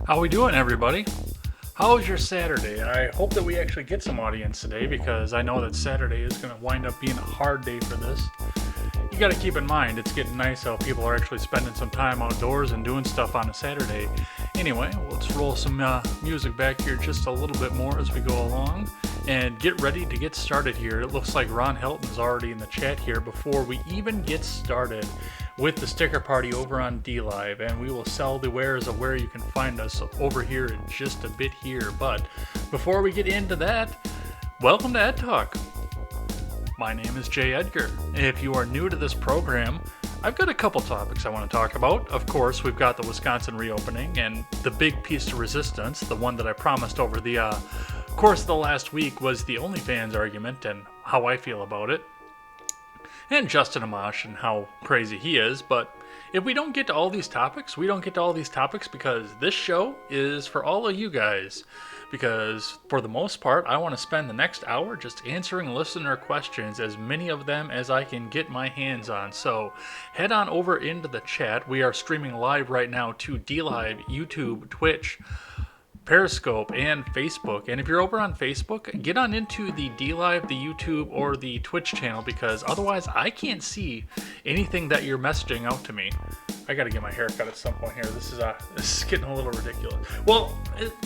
How we doing, everybody? How was your Saturday? I hope that we actually get some audience today because I know that Saturday is going to wind up being a hard day for this. You got to keep in mind, it's getting nice how people are actually spending some time outdoors and doing stuff on a Saturday. Anyway, let's roll some music back here just a little bit more as we go along and get ready to get started here. It looks like Ron Helton's already in the chat here before we even get started with the sticker party over on DLive, and we will sell the wares of where you can find us over here in just a bit here. But before we get into that, welcome to Ed Talk. My name is Jay Edgar. If you are new to this program, I've got a couple topics I want to talk about. Of course, we've got the Wisconsin reopening and the big piece to resistance, the one that I promised over the course of the last week was the OnlyFans argument and how I feel about it. And Justin Amash and how crazy he is. But if we don't get to all these topics, we don't get to all these topics because this show is for all of you guys. Because for the most part, I want to spend the next hour just answering listener questions, as many of them as I can get my hands on. So head on over into the chat. We are streaming live right now to DLive, YouTube, Twitch, Periscope, and Facebook. And if you're over on Facebook, get on into the DLive, the YouTube, or the Twitch channel, because otherwise I can't see anything that you're messaging out to me. I gotta get my hair cut at some point here. This is getting a little ridiculous. Well,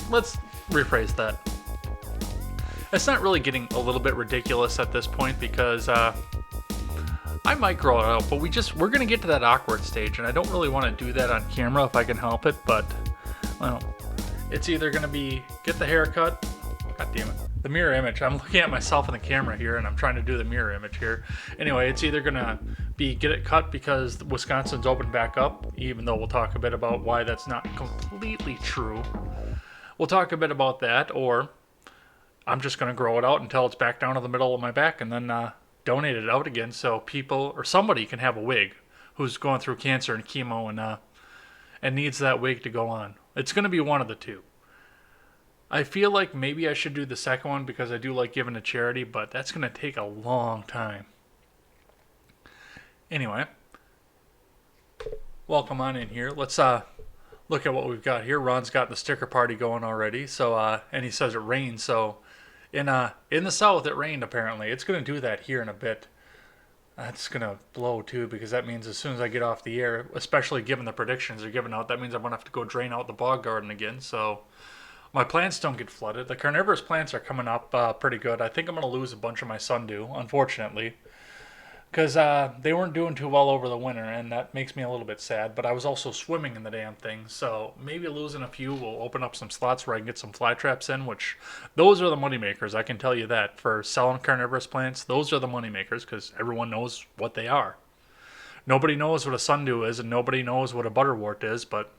let's rephrase that. It's not really getting a little bit ridiculous at this point because I might grow it out, but we're gonna get to that awkward stage, and I don't really want to do that on camera if I can help it. But well, it's either going to be get the haircut. God damn it. The mirror image. I'm looking at myself in the camera here and I'm trying to do the mirror image here. Anyway, it's either going to be get it cut because Wisconsin's opened back up, even though we'll talk a bit about why that's not completely true. We'll talk a bit about that, or I'm just going to grow it out until it's back down to the middle of my back and then donate it out again so people or somebody can have a wig who's going through cancer and chemo and needs that wig to go on. It's going to be one of the two. I feel like maybe I should do the second one because I do like giving to charity, but that's going to take a long time. Anyway, welcome on in here. Let's look at what we've got here. Ron's got the sticker party going already, so and he says it rained. So in the south it rained apparently. It's going to do that here in a bit. It's going to blow too, because that means as soon as I get off the air, especially given the predictions they're giving out, that means I'm going to have to go drain out the bog garden again. So my plants don't get flooded. The carnivorous plants are coming up pretty good. I think I'm going to lose a bunch of my sundew, unfortunately, because they weren't doing too well over the winter, and that makes me a little bit sad. But I was also swimming in the damn thing, so maybe losing a few will open up some slots where I can get some fly traps in, which those are the money makers. I can tell you that for selling carnivorous plants, those are the money makers because everyone knows what they are. Nobody knows what a sundew is, and nobody knows what a butterwort is, but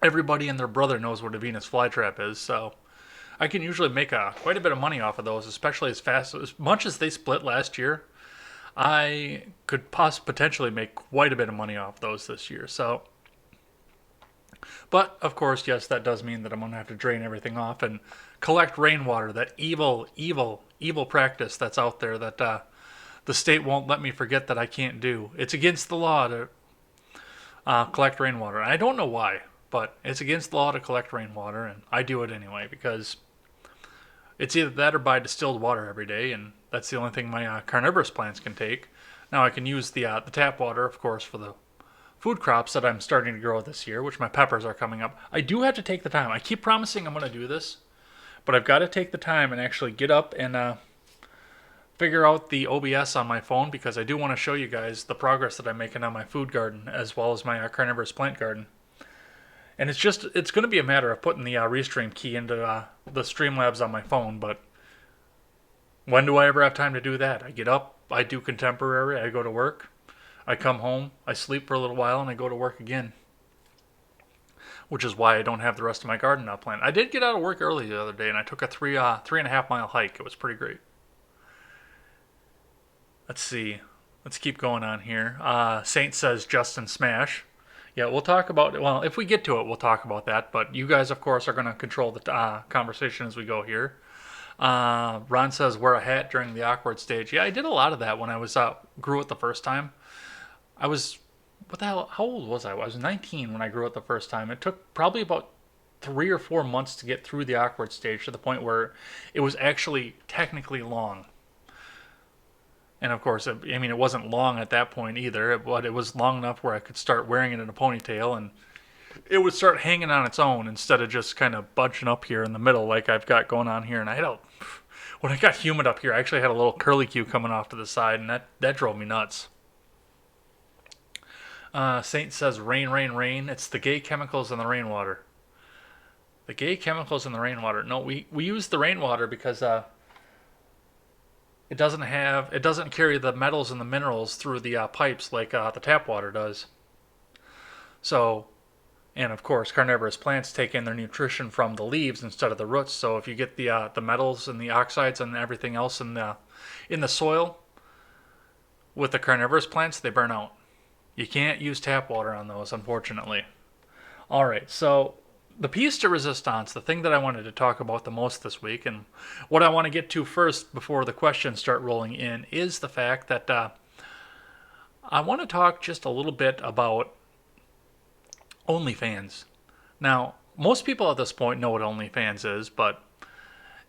everybody and their brother knows what a Venus flytrap is. So I can usually make quite a bit of money off of those, especially as much as they split last year. I could potentially make quite a bit of money off those this year. So, but of course, yes, that does mean that I'm going to have to drain everything off and collect rainwater, that evil, evil, evil practice that's out there that the state won't let me forget that I can't do. It's against the law to collect rainwater. And I don't know why, but it's against the law to collect rainwater, and I do it anyway because it's either that or buy distilled water every day, and that's the only thing my carnivorous plants can take. Now I can use the tap water, of course, for the food crops that I'm starting to grow this year, which my peppers are coming up. I do have to take the time. I keep promising I'm going to do this, but I've got to take the time and actually get up and figure out the OBS on my phone because I do want to show you guys the progress that I'm making on my food garden as well as my carnivorous plant garden. And it's going to be a matter of putting the Restream key into the Streamlabs on my phone, but when do I ever have time to do that? I get up, I do contemporary, I go to work, I come home, I sleep for a little while, and I go to work again. Which is why I don't have the rest of my garden now planned. I did get out of work early the other day, and I took a 3.5 mile hike. It was pretty great. Let's see. Let's keep going on here. Saint says Justin Smash. Yeah, we'll talk about it. Well, if we get to it, we'll talk about that. But you guys, of course, are going to control the conversation as we go here. Ron says wear a hat during the awkward stage. Yeah, I did a lot of that when I was grew it the first time. I was, what the hell, how old was I? I was 19 when I grew it the first time. It took probably about 3 or 4 months to get through the awkward stage to the point where it was actually technically long. And of course, it wasn't long at that point either, but it was long enough where I could start wearing it in a ponytail and it would start hanging on its own instead of just kind of bunching up here in the middle like I've got going on here. And when I got humid up here, I actually had a little curlicue coming off to the side, and that drove me nuts. Saint says rain, rain, rain. It's the gay chemicals in the rainwater. The gay chemicals in the rainwater. No, we use the rainwater because it doesn't carry the metals and the minerals through the pipes like the tap water does. So, and of course, carnivorous plants take in their nutrition from the leaves instead of the roots. So if you get the metals and the oxides and everything else in the soil with the carnivorous plants, they burn out. You can't use tap water on those, unfortunately. All right, so the piece de resistance, the thing that I wanted to talk about the most this week, and what I want to get to first before the questions start rolling in, is the fact that I want to talk just a little bit about OnlyFans. Now, most people at this point know what OnlyFans is, but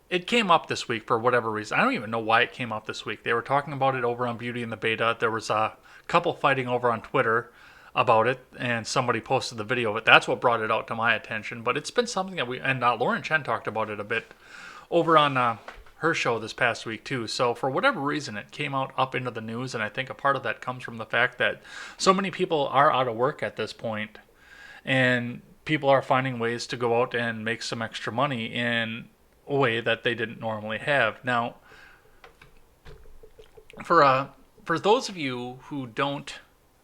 it came up this week for whatever reason. I don't even know why it came up this week. They were talking about it over on Beauty and the Beta. There was a couple fighting over on Twitter about it, and somebody posted the video of it. That's what brought it out to my attention. But it's been something that Lauren Chen talked about it a bit over on her show this past week too. So for whatever reason, it came out up into the news, and I think a part of that comes from the fact that so many people are out of work at this point, and people are finding ways to go out and make some extra money in a way that they didn't normally have. Now, for those of you who don't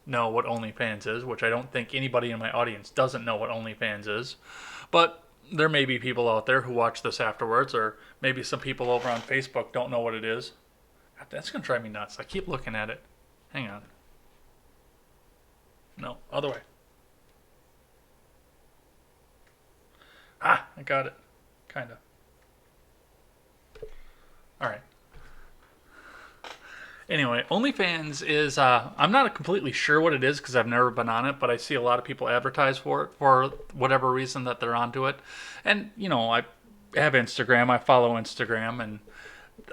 know what OnlyFans is, which I don't think anybody in my audience doesn't know what OnlyFans is, but there may be people out there who watch this afterwards, or maybe some people over on Facebook don't know what it is. God, that's going to drive me nuts. I keep looking at it. Hang on. No, other way. I got it. Kind of. All right. Anyway, OnlyFans is, I'm not completely sure what it is because I've never been on it, but I see a lot of people advertise for it for whatever reason that they're onto it. And, I have Instagram, I follow Instagram, and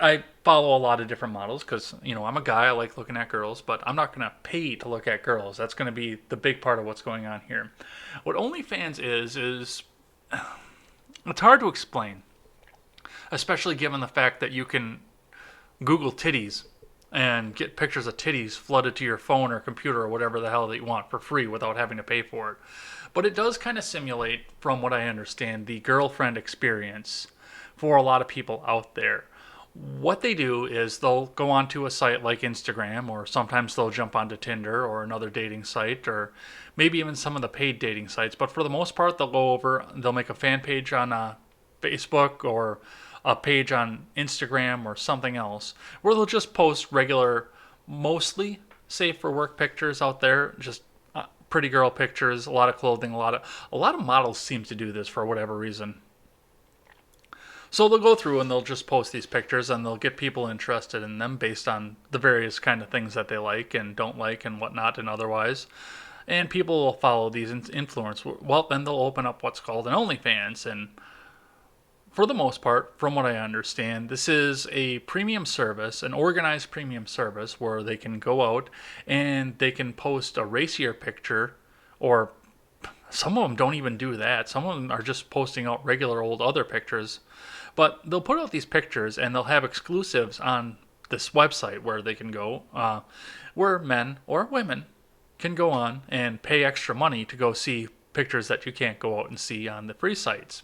I follow a lot of different models because, I'm a guy, I like looking at girls, but I'm not going to pay to look at girls. That's going to be the big part of what's going on here. What OnlyFans is it's hard to explain, especially given the fact that you can Google titties and get pictures of titties flooded to your phone or computer or whatever the hell that you want for free without having to pay for it. But it does kind of simulate, from what I understand, the girlfriend experience for a lot of people out there. What they do is they'll go onto a site like Instagram, or sometimes they'll jump onto Tinder or another dating site, or maybe even some of the paid dating sites. But for the most part, they'll make a fan page on Facebook or a page on Instagram or something else where they'll just post regular mostly safe for work pictures out there, just pretty girl pictures, a lot of clothing, a lot of models seem to do this for whatever reason. So they'll go through and they'll just post these pictures and they'll get people interested in them based on the various kind of things that they like and don't like and whatnot and otherwise. And people will follow these influencers. Well, then they'll open up what's called an OnlyFans. And for the most part, from what I understand, this is a premium service, an organized premium service where they can go out and they can post a racier picture, or some of them don't even do that. Some of them are just posting out regular old other pictures. But they'll put out these pictures and they'll have exclusives on this website where they can go, where men or women can go on and pay extra money to go see pictures that you can't go out and see on the free sites.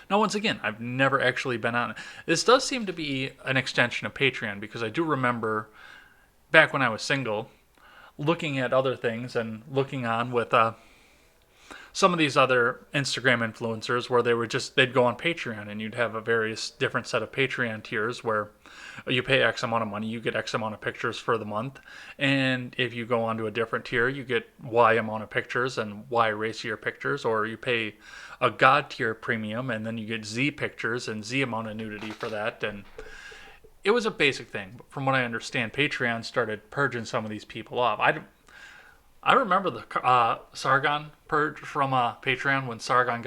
Now, once again, I've never actually been on it. This does seem to be an extension of Patreon, because I do remember back when I was single looking at other things and looking on with some of these other Instagram influencers where they'd go on Patreon and you'd have a various different set of Patreon tiers where you pay X amount of money, you get X amount of pictures for the month. And if you go on to a different tier, you get Y amount of pictures and Y racier pictures, or you pay a God tier premium and then you get Z pictures and Z amount of nudity for that. And it was a basic thing. But from what I understand, Patreon started purging some of these people off. I remember the Sargon purge from Patreon when Sargon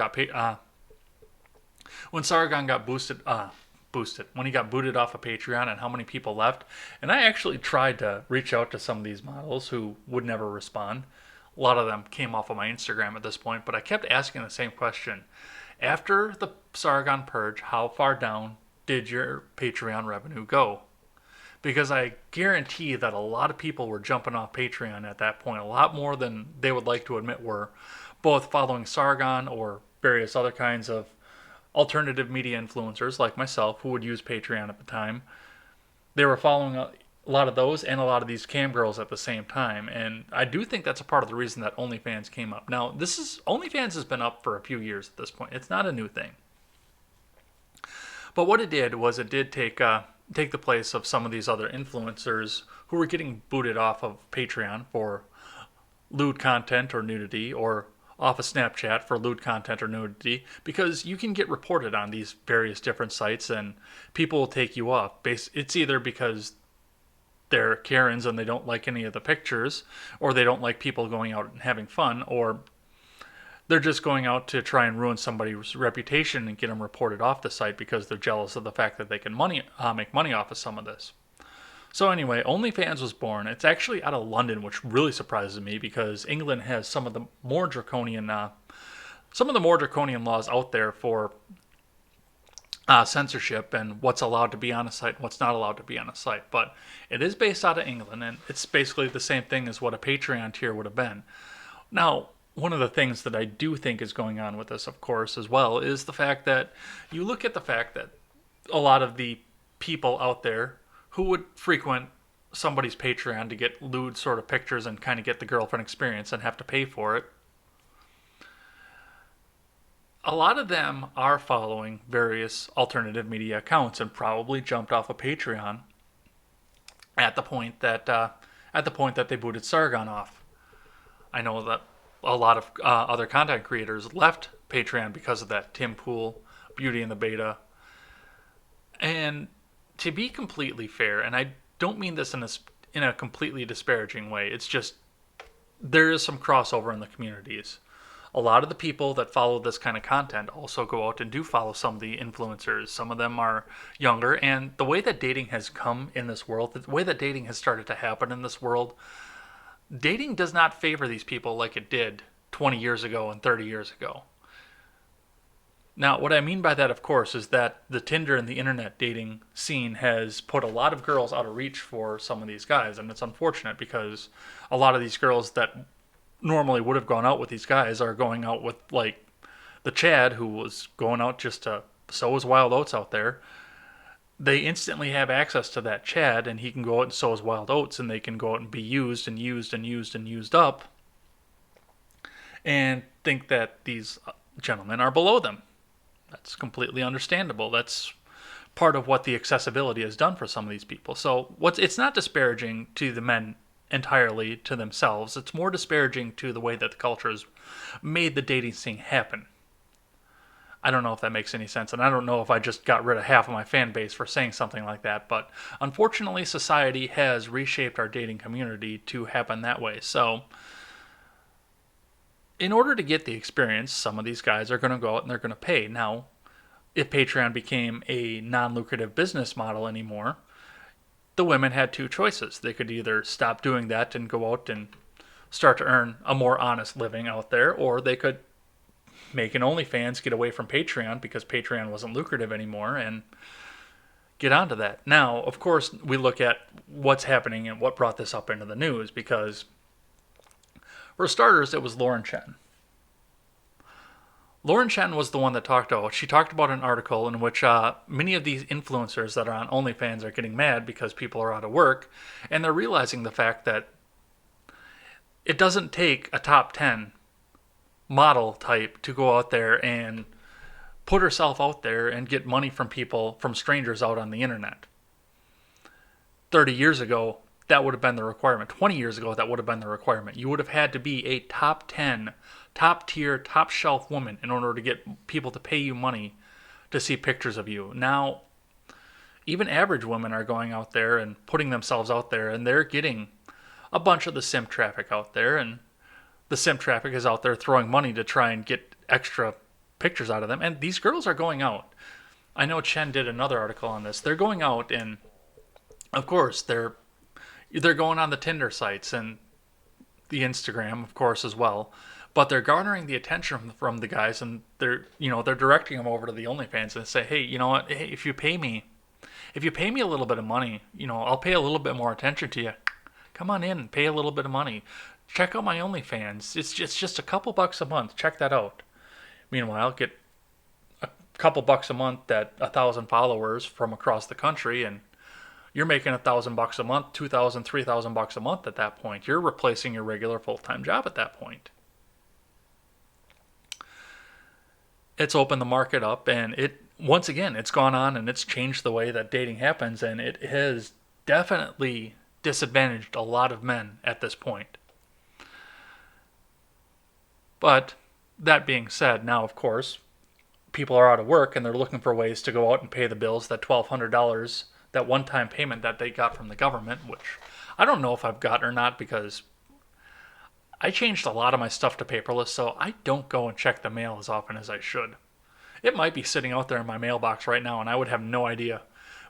got boosted when he got booted off of Patreon, and how many people left. And I actually tried to reach out to some of these models who would never respond. A lot of them came off of my Instagram at this point, but I kept asking the same question. After the Sargon purge, how far down did your Patreon revenue go? Because I guarantee that a lot of people were jumping off Patreon at that point, a lot more than they would like to admit were, both following Sargon or various other kinds of alternative media influencers like myself who would use Patreon at the time. They were following a lot of those and a lot of these cam girls at the same time, and I do think that's a part of the reason that OnlyFans came up. Now, OnlyFans has been up for a few years at this point. It's not a new thing. But what it did was it did take the place of some of these other influencers who were getting booted off of Patreon for lewd content or nudity, or off of Snapchat for lewd content or nudity, because you can get reported on these various different sites and people will take you off. It's either because they're Karens and they don't like any of the pictures, or they don't like people going out and having fun, or they're just going out to try and ruin somebody's reputation and get them reported off the site because they're jealous of the fact that they can make money off of some of this. So anyway, OnlyFans was born. It's actually out of London, which really surprises me because England has some of the more draconian laws out there for censorship and what's allowed to be on a site and what's not allowed to be on a site. But it is based out of England, and it's basically the same thing as what a Patreon tier would have been. Now, one of the things that I do think is going on with this, of course, as well, is the fact that you look at the fact that a lot of the people out there who would frequent somebody's Patreon to get lewd sort of pictures and kind of get the girlfriend experience and have to pay for it, a lot of them are following various alternative media accounts and probably jumped off of Patreon at the point that they booted Sargon off. I know that a lot of other content creators left Patreon because of that. Tim Pool, Beauty and the Beta. And to be completely fair, and I don't mean this in a completely disparaging way, it's just there is some crossover in the communities. A lot of the people that follow this kind of content also go out and do follow some of the influencers. Some of them are younger, and the way that dating has come in this world, the way that dating has started to happen in this world, dating does not favor these people like it did 20 years ago and 30 years ago. Now, what I mean by that, of course, is that the Tinder and the internet dating scene has put a lot of girls out of reach for some of these guys, and it's unfortunate because a lot of these girls that normally would have gone out with these guys are going out with, like, the Chad, who was going out just to sow his wild oats out there. They instantly have access to that Chad, and he can go out and sow his wild oats, and they can go out and be used and used and used and used up, and think that these gentlemen are below them. That's completely understandable. That's part of what the accessibility has done for some of these people. So it's not disparaging to the men entirely to themselves. It's more disparaging to the way that the culture has made the dating scene happen. I don't know if that makes any sense, and I don't know if I just got rid of half of my fan base for saying something like that, but unfortunately society has reshaped our dating community to happen that way. So in order to get the experience, some of these guys are going to go out and they're going to pay. Now, if Patreon became a non-lucrative business model anymore, the women had two choices. They could either stop doing that and go out and start to earn a more honest living out there, or they could make an OnlyFans, get away from Patreon because Patreon wasn't lucrative anymore, and get onto that. Now, of course, we look at what's happening and what brought this up into the news, because for starters, it was Lauren Chen. Lauren Chen was the one that talked about. She talked about an article in which many of these influencers that are on OnlyFans are getting mad because people are out of work, and they're realizing the fact that it doesn't take a top 10 model type to go out there and put herself out there and get money from people, from strangers out on the internet. 30 years ago, that would have been the requirement. 20 years ago, that would have been the requirement. You would have had to be a top 10, top tier, top shelf woman in order to get people to pay you money to see pictures of you. Now, even average women are going out there and putting themselves out there, and they're getting a bunch of the simp traffic out there, and the simp traffic is out there throwing money to try and get extra pictures out of them. And these girls are going out. I know Chen did another article on this. They're going out, and of course they're going on the Tinder sites and the Instagram, of course, as well. But they're garnering the attention from the guys, and they're directing them over to the OnlyFans and say, hey, you know what? Hey, if you pay me a little bit of money, I'll pay a little bit more attention to you. Come on in and pay a little bit of money. Check out my OnlyFans. It's just a couple bucks a month. Check that out. Meanwhile, get a couple bucks a month at 1,000 followers from across the country, and you're making $1,000 a month, $2,000, $3,000 a month at that point. You're replacing your regular full-time job at that point. It's opened the market up, and once again, it's gone on and it's changed the way that dating happens, and it has definitely disadvantaged a lot of men at this point. But that being said, now, of course, people are out of work and they're looking for ways to go out and pay the bills, that $1,200, that one-time payment that they got from the government, which I don't know if I've got or not, because I changed a lot of my stuff to paperless, so I don't go and check the mail as often as I should. It might be sitting out there in my mailbox right now and I would have no idea.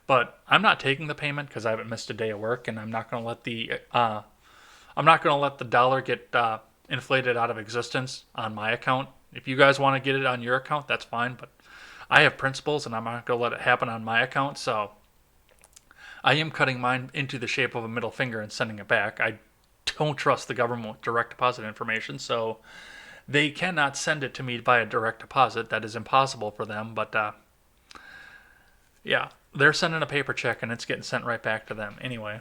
But I'm not taking the payment because I haven't missed a day of work, and I'm not going to let the dollar get inflated out of existence on my account. If you guys want to get it on your account, that's fine, but I have principles and I'm not going to let it happen on my account, so I am cutting mine into the shape of a middle finger and sending it back. I don't trust the government with direct deposit information, so they cannot send it to me via direct deposit. That is impossible for them, but yeah, they're sending a paper check and it's getting sent right back to them. Anyway,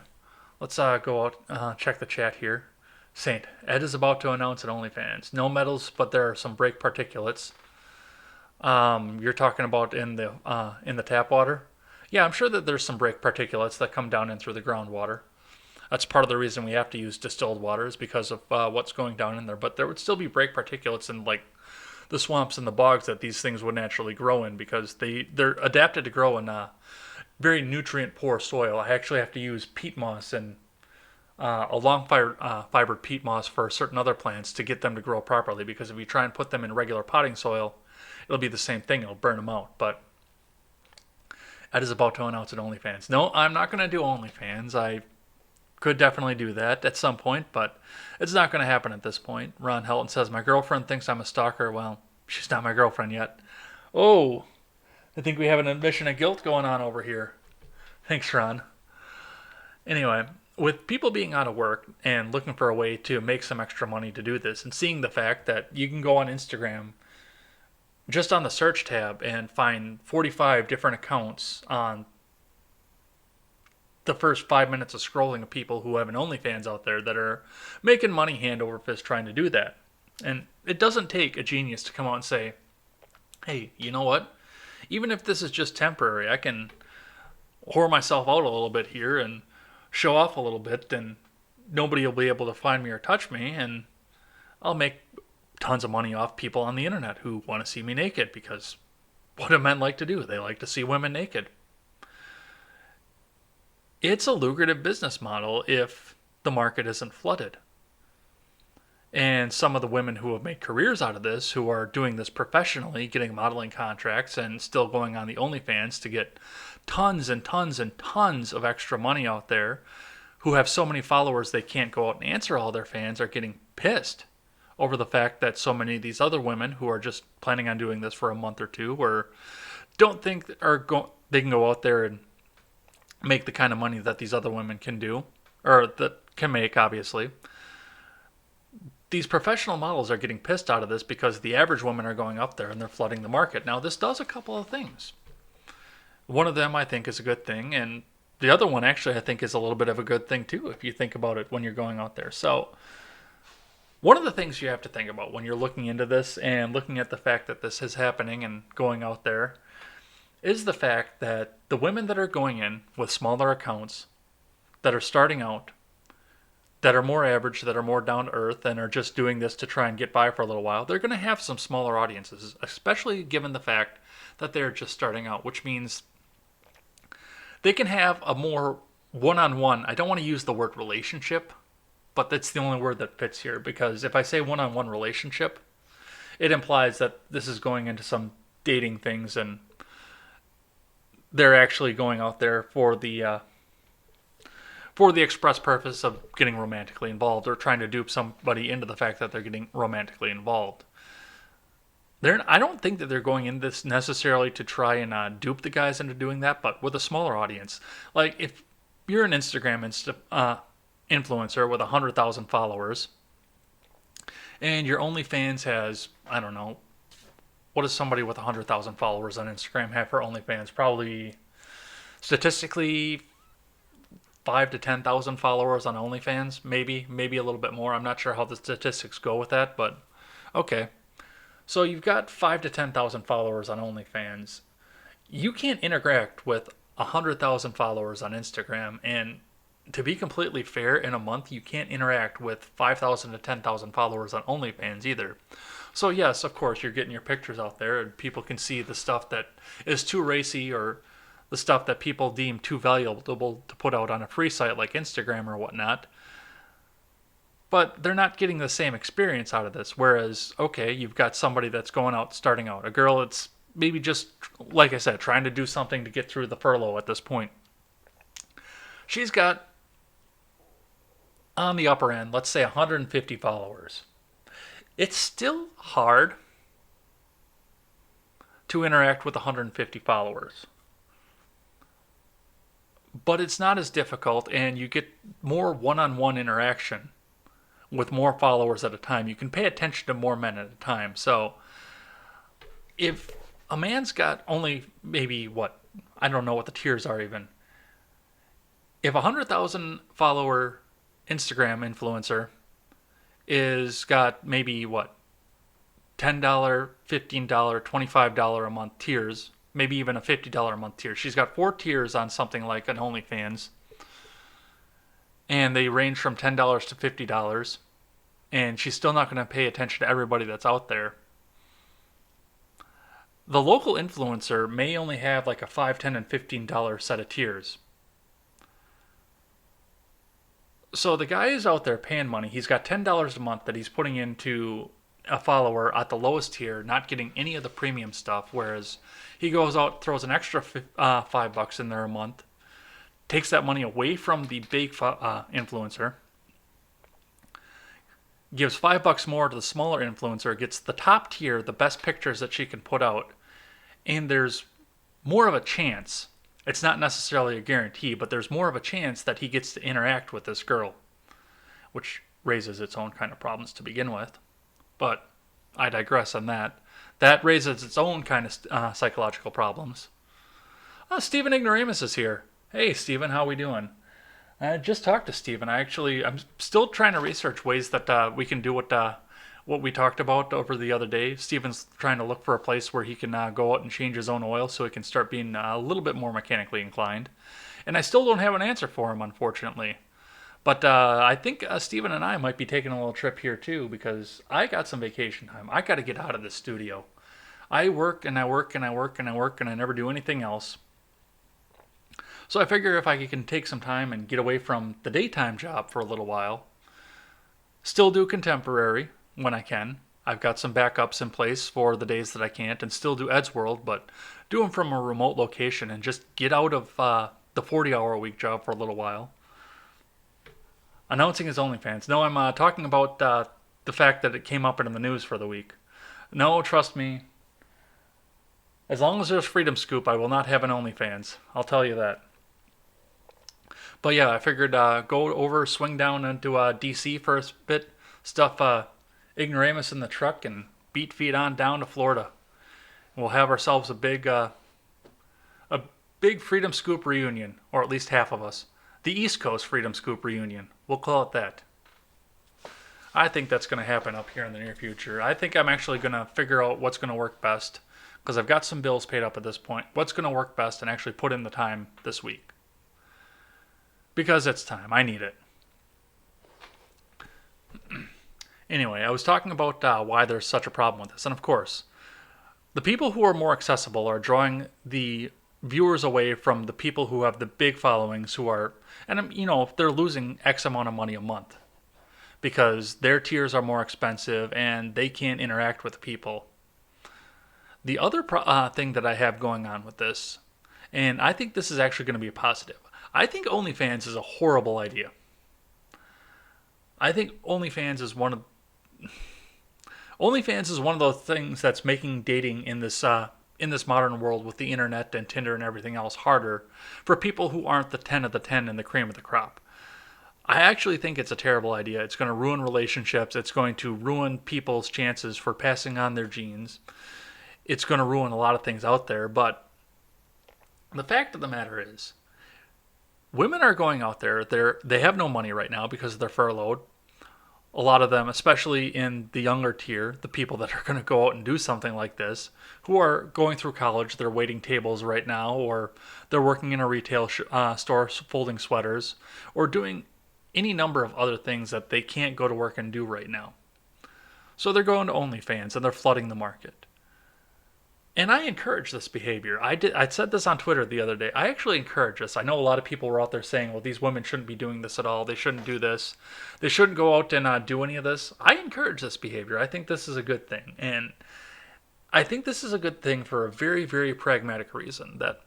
let's go out, check the chat here. Saint, Ed is about to announce an OnlyFans. No metals, but there are some brake particulates. You're talking about in the tap water? Yeah, I'm sure that there's some brake particulates that come down in through the groundwater. That's part of the reason we have to use distilled water, is because of what's going down in there. But there would still be brake particulates in like the swamps and the bogs that these things would naturally grow in, because they're adapted to grow in very nutrient poor soil. I actually have to use peat moss and a long fibered peat moss for certain other plants to get them to grow properly, because if you try and put them in regular potting soil, it'll be the same thing. It'll burn them out. But Ed is about to announce an OnlyFans. No, I'm not going to do OnlyFans. I could definitely do that at some point, but it's not going to happen at this point. Ron Helton says, my girlfriend thinks I'm a stalker. Well, she's not my girlfriend yet. Oh, I think we have an admission of guilt going on over here. Thanks, Ron. Anyway, with people being out of work and looking for a way to make some extra money to do this, and seeing the fact that you can go on Instagram just on the search tab and find 45 different accounts on the first 5 minutes of scrolling of people who have an OnlyFans out there that are making money hand over fist trying to do that. And it doesn't take a genius to come out and say, hey, you know what? Even if this is just temporary, I can whore myself out a little bit here and show off a little bit, and nobody will be able to find me or touch me, and I'll make tons of money off people on the internet who want to see me naked, because what do men like to do? They like to see women naked. It's a lucrative business model if the market isn't flooded. And some of the women who have made careers out of this, who are doing this professionally, getting modeling contracts and still going on the OnlyFans to get tons and tons and tons of extra money out there, who have so many followers they can't go out and answer all their fans, are getting pissed over the fact that so many of these other women who are just planning on doing this for a month or two, or don't think they can go out there and make the kind of money that these other women can do, or that can make, obviously. These professional models are getting pissed out of this because the average women are going up there and they're flooding the market. Now, this does a couple of things. One of them I think is a good thing, and the other one actually I think is a little bit of a good thing too, if you think about it when you're going out there. So one of the things you have to think about when you're looking into this and looking at the fact that this is happening and going out there is the fact that the women that are going in with smaller accounts, that are starting out, that are more average, that are more down to earth, and are just doing this to try and get by for a little while, they're going to have some smaller audiences, especially given the fact that they're just starting out, which means they can have a more one-on-one, I don't want to use the word relationship, but that's the only word that fits here, because if I say one-on-one relationship, it implies that this is going into some dating things, and they're actually going out there for the express purpose of getting romantically involved, or trying to dupe somebody into the fact that they're getting romantically involved. I don't think that they're going in this necessarily to try and dupe the guys into doing that, but with a smaller audience. Like, if you're an Instagram influencer with 100,000 followers, and your OnlyFans has, I don't know, what does somebody with 100,000 followers on Instagram have for OnlyFans? Probably, statistically, 5 to 10,000 followers on OnlyFans, maybe a little bit more. I'm not sure how the statistics go with that, but okay. So you've got 5 to 10,000 followers on OnlyFans. You can't interact with 100,000 followers on Instagram, and to be completely fair, in a month you can't interact with 5,000 to 10,000 followers on OnlyFans either. So yes, of course, you're getting your pictures out there, and people can see the stuff that is too racy, or the stuff that people deem too valuable to put out on a free site like Instagram or whatnot. But they're not getting the same experience out of this. Whereas, okay, you've got somebody that's going out, starting out. A girl that's maybe just, like I said, trying to do something to get through the furlough at this point. She's got, on the upper end, let's say 150 followers. It's still hard to interact with 150 followers. But it's not as difficult, and you get more one-on-one interaction with more followers at a time. You can pay attention to more men at a time. So if a man's got only maybe I don't know what the tiers are even. If a 100,000 follower Instagram influencer is got maybe $10, $15, $25 a month tiers, maybe even a $50 a month tier. She's got 4 tiers on something like an OnlyFans, and they range from $10 to $50, and she's still not going to pay attention to everybody that's out there. The local influencer may only have like a $5, $10, and $15 set of tiers. So the guy is out there paying money. He's got $10 a month that he's putting into a follower at the lowest tier, not getting any of the premium stuff, whereas he goes out, throws an extra $5 in there a month, takes that money away from the big influencer, gives $5 more to the smaller influencer, gets the top tier, the best pictures that she can put out, and there's more of a chance. It's not necessarily a guarantee, but there's more of a chance that he gets to interact with this girl, which raises its own kind of problems to begin with. But I digress on that. That raises its own kind of psychological problems. Stephen Ignoramus is here. Hey, Stephen, how we doing? I just talked to Stephen. I'm still trying to research ways that we can do what what we talked about over the other day. Steven's trying to look for a place where he can go out and change his own oil so he can start being a little bit more mechanically inclined. And I still don't have an answer for him, unfortunately. But I think Steven and I might be taking a little trip here too because I got some vacation time. I got to get out of the studio. I work and I work and I work and I work and I never do anything else. So I figure if I can take some time and get away from the daytime job for a little while, still do contemporary when I can. I've got some backups in place for the days that I can't, and still do Ed's World, but do them from a remote location and just get out of the 40-hour-a-week job for a little while. Announcing his OnlyFans. No, I'm talking about the fact that it came up in the news for the week. No, trust me. As long as there's Freedom Scoop, I will not have an OnlyFans. I'll tell you that. But yeah, I figured go over, swing down into DC for a bit, stuff Ignoramus in the truck, and beat feet on down to Florida. We'll have ourselves a big Freedom Scoop reunion, or at least half of us. The East Coast Freedom Scoop reunion. We'll call it that. I think that's going to happen up here in the near future. I think I'm actually going to figure out what's going to work best, because I've got some bills paid up at this point. What's going to work best and actually put in the time this week. Because it's time. I need it. Anyway, I was talking about why there's such a problem with this. And of course, the people who are more accessible are drawing the viewers away from the people who have the big followings who are, and they're losing X amount of money a month because their tiers are more expensive and they can't interact with people. The other thing that I have going on with this, and I think this is actually going to be a positive, I think OnlyFans is a horrible idea. I think OnlyFans is one of those things that's making dating in this modern world with the internet and Tinder and everything else harder for people who aren't the 10 of the 10 and the cream of the crop. I actually think it's a terrible idea. It's going to ruin relationships. It's going to ruin people's chances for passing on their genes. It's going to ruin a lot of things out there. But the fact of the matter is, women are going out there. They have no money right now because they're furloughed. A lot of them, especially in the younger tier, the people that are going to go out and do something like this, who are going through college, they're waiting tables right now, or they're working in a retail store folding sweaters, or doing any number of other things that they can't go to work and do right now. So they're going to OnlyFans and they're flooding the market. And I encourage this behavior. I said this on Twitter the other day. I actually encourage this. I know a lot of people were out there saying, well, these women shouldn't be doing this at all. They shouldn't do this. They shouldn't go out and do any of this. I encourage this behavior. I think this is a good thing. And I think this is a good thing for a very, very pragmatic reason that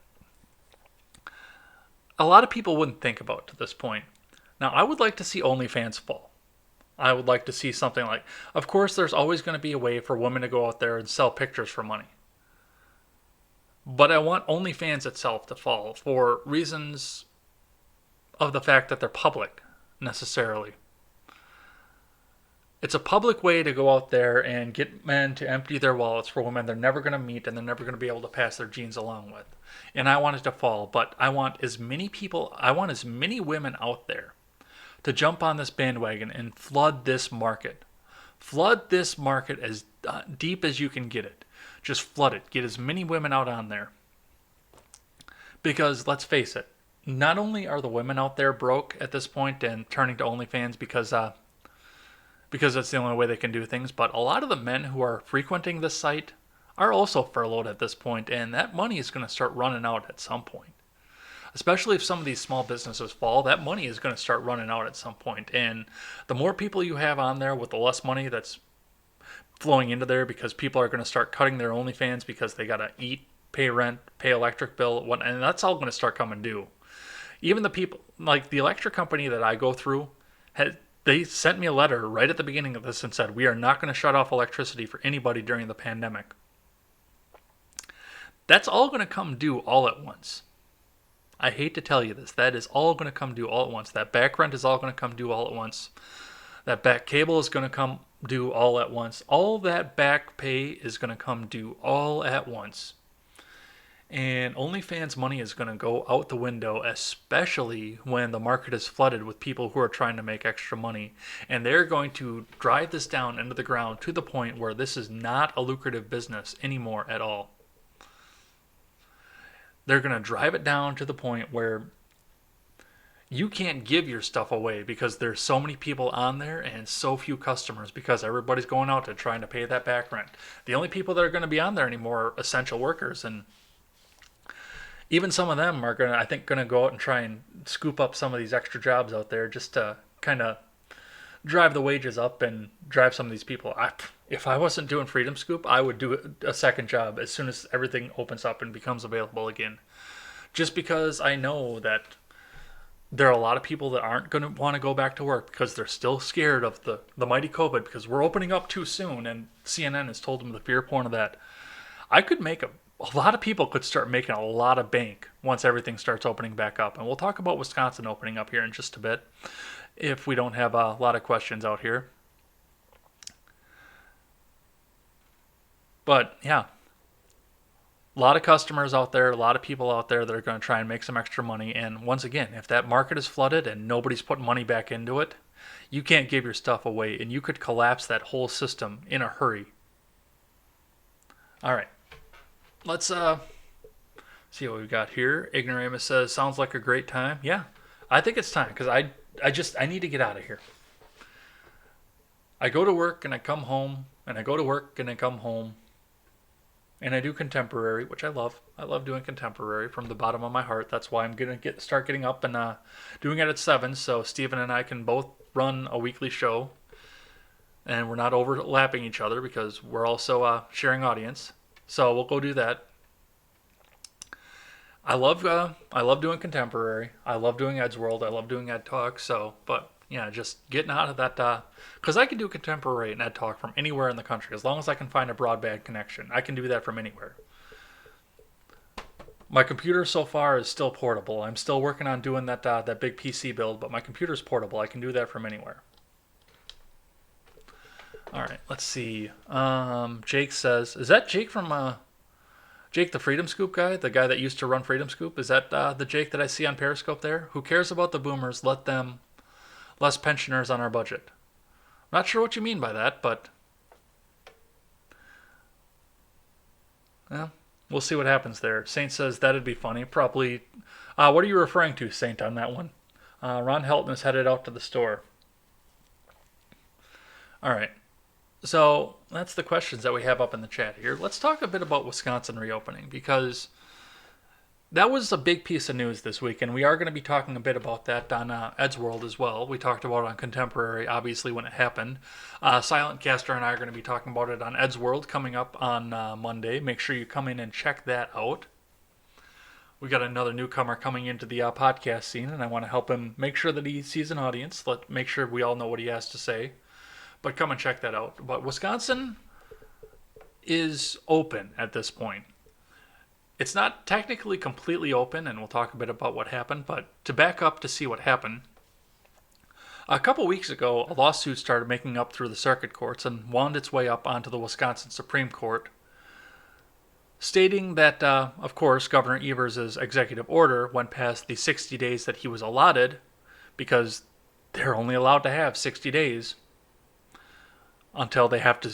a lot of people wouldn't think about to this point. Now, I would like to see OnlyFans fall. I would like to see something like, of course, there's always going to be a way for women to go out there and sell pictures for money. But I want OnlyFans itself to fall for reasons of the fact that they're public, necessarily. It's a public way to go out there and get men to empty their wallets for women they're never going to meet and they're never going to be able to pass their genes along with. And I want it to fall, but I want as many women out there to jump on this bandwagon and flood this market. Flood this market as deep as you can get it. Just flood it. Get as many women out on there. Because let's face it, not only are the women out there broke at this point and turning to OnlyFans because that's the only way they can do things, but a lot of the men who are frequenting this site are also furloughed at this point, and that money is going to start running out at some point. Especially if some of these small businesses fall, that money is going to start running out at some point. And the more people you have on there with the less money that's flowing into there because people are going to start cutting their OnlyFans because they got to eat, pay rent, pay electric bill, and that's all going to start coming due. Even the people, like the electric company that I go through, they sent me a letter right at the beginning of this and said, we are not going to shut off electricity for anybody during the pandemic. That's all going to come due all at once. I hate to tell you this. That is all going to come due all at once. That back rent is all going to come due all at once. That back cable is going to come due all at once. All that back pay is going to come due all at once. And OnlyFans money is going to go out the window, especially when the market is flooded with people who are trying to make extra money. And they're going to drive this down into the ground to the point where this is not a lucrative business anymore at all. They're going to drive it down to the point where you can't give your stuff away because there's so many people on there and so few customers because everybody's going out to trying to pay that back rent. The only people that are going to be on there anymore are essential workers, and even some of them are I think, going to go out and try and scoop up some of these extra jobs out there just to kind of drive the wages up and drive some of these people. If I wasn't doing Freedom Scoop, I would do a second job as soon as everything opens up and becomes available again. Just because I know that there are a lot of people that aren't going to want to go back to work because they're still scared of the mighty COVID because we're opening up too soon, and CNN has told them the fear porn of that. I could make a lot of people could start making a lot of bank once everything starts opening back up. And we'll talk about Wisconsin opening up here in just a bit if we don't have a lot of questions out here. But yeah, a lot of customers out there, a lot of people out there that are going to try and make some extra money. And once again, if that market is flooded and nobody's putting money back into it, you can't give your stuff away, and you could collapse that whole system in a hurry. All right. Let's see what we've got here. Ignoramus says, sounds like a great time. Yeah, I think it's time because I need to get out of here. I go to work and I come home, and I go to work and I come home, and I do contemporary, which I love. I love doing contemporary from the bottom of my heart. That's why I'm going to start getting up and doing it at 7 so Steven and I can both run a weekly show, and we're not overlapping each other because we're also sharing audience. So we'll go do that. I love doing contemporary. I love doing Ed's World. I love doing Ed Talk. But yeah, just getting out of that because I can do contemporary and Ed Talk from anywhere in the country as long as I can find a broadband connection. I can do that from anywhere. My computer so far is still portable. I'm still working on doing that big PC build, but my computer's portable. I can do that from anywhere. All right, let's see. Jake says, is that Jake from Jake the Freedom Scoop guy? The guy that used to run Freedom Scoop? Is that the Jake that I see on Periscope there? Who cares about the boomers? Let them, less pensioners on our budget. Not sure what you mean by that, but yeah, we'll see what happens there. Saint says that'd be funny. Probably. What are you referring to, Saint, on that one? Ron Helton is headed out to the store. All right. So that's the questions that we have up in the chat here. Let's talk a bit about Wisconsin reopening because that was a big piece of news this week, and we are going to be talking a bit about that on Ed's World as well. We talked about it on Contemporary, obviously, when it happened. Silent Caster and I are going to be talking about it on Ed's World coming up on Monday. Make sure you come in and check that out. We got another newcomer coming into the podcast scene, and I want to help him make sure that he sees an audience. Make sure we all know what he has to say. But come and check that out. But Wisconsin is open at this point. It's not technically completely open, and we'll talk a bit about what happened. But to back up to see what happened, a couple weeks ago, a lawsuit started making up through the circuit courts and wound its way up onto the Wisconsin Supreme Court, stating that, of course, Governor Evers' executive order went past the 60 days that he was allotted because they're only allowed to have 60 days. Until they have to,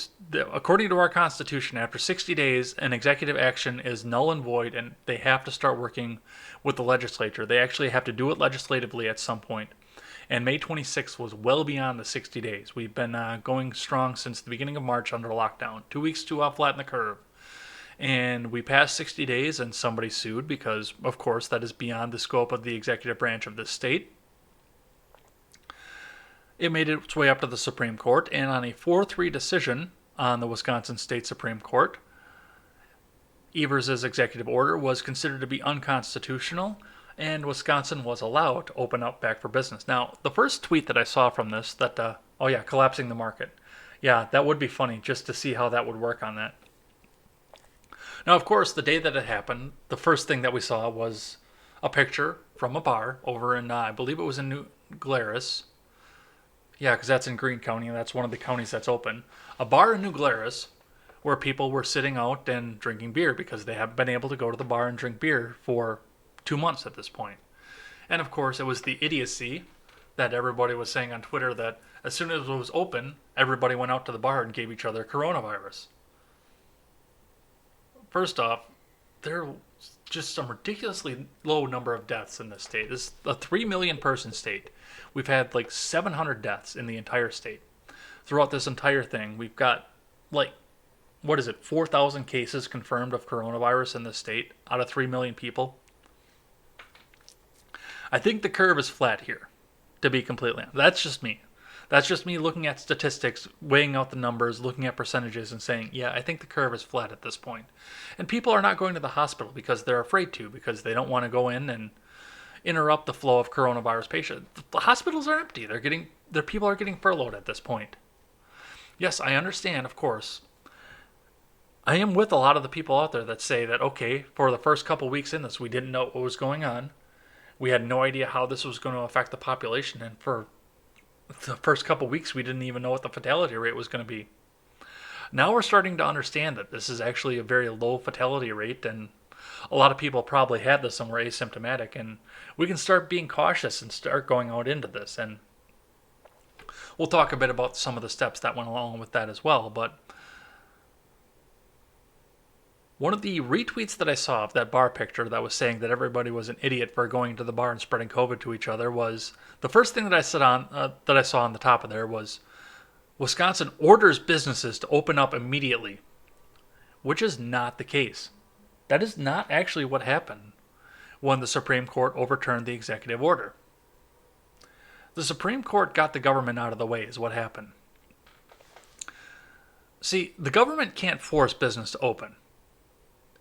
according to our Constitution, after 60 days, an executive action is null and void, and they have to start working with the legislature. They actually have to do it legislatively at some point. And May 26th was well beyond the 60 days. We've been going strong since the beginning of March under lockdown. 2 weeks to flatten the curve. And we passed 60 days, and somebody sued because, of course, that is beyond the scope of the executive branch of this state. It made its way up to the Supreme Court, and on a 4-3 decision on the Wisconsin State Supreme Court, Evers' executive order was considered to be unconstitutional, and Wisconsin was allowed to open up back for business. Now, the first tweet that I saw from this, collapsing the market. Yeah, that would be funny just to see how that would work on that. Now, of course, the day that it happened, the first thing that we saw was a picture from a bar over in, I believe it was in New Glarus. Yeah, because that's in Greene County, and that's one of the counties that's open. A bar in New Glarus where people were sitting out and drinking beer because they haven't been able to go to the bar and drink beer for 2 months at this point. And of course, it was the idiocy that everybody was saying on Twitter that as soon as it was open, everybody went out to the bar and gave each other coronavirus. First off, there are just some ridiculously low number of deaths in this state. This is a 3 million person state. We've had like 700 deaths in the entire state. Throughout this entire thing, we've got like, 4,000 cases confirmed of coronavirus in this state out of 3 million people. I think the curve is flat here, to be completely honest. That's just me. That's just me looking at statistics, weighing out the numbers, looking at percentages, and saying, yeah, I think the curve is flat at this point. And people are not going to the hospital because they're afraid to, because they don't want to go in and interrupt the flow of coronavirus patients. The hospitals are empty. Their people are getting furloughed at this point. Yes, I understand, of course. I am with a lot of the people out there that say that, okay, for the first couple weeks in this, we didn't know what was going on. We had no idea how this was going to affect the population, and for the first couple weeks, we didn't even know what the fatality rate was going to be. Now we're starting to understand that this is actually a very low fatality rate, and a lot of people probably had this and were asymptomatic, and we can start being cautious and start going out into this. And we'll talk a bit about some of the steps that went along with that as well, but one of the retweets that I saw of that bar picture that was saying that everybody was an idiot for going to the bar and spreading COVID to each other was the first thing that I saw on the top of there was Wisconsin orders businesses to open up immediately, which is not the case. That is not actually what happened when the Supreme Court overturned the executive order. The Supreme Court got the government out of the way is what happened. See, the government can't force business to open.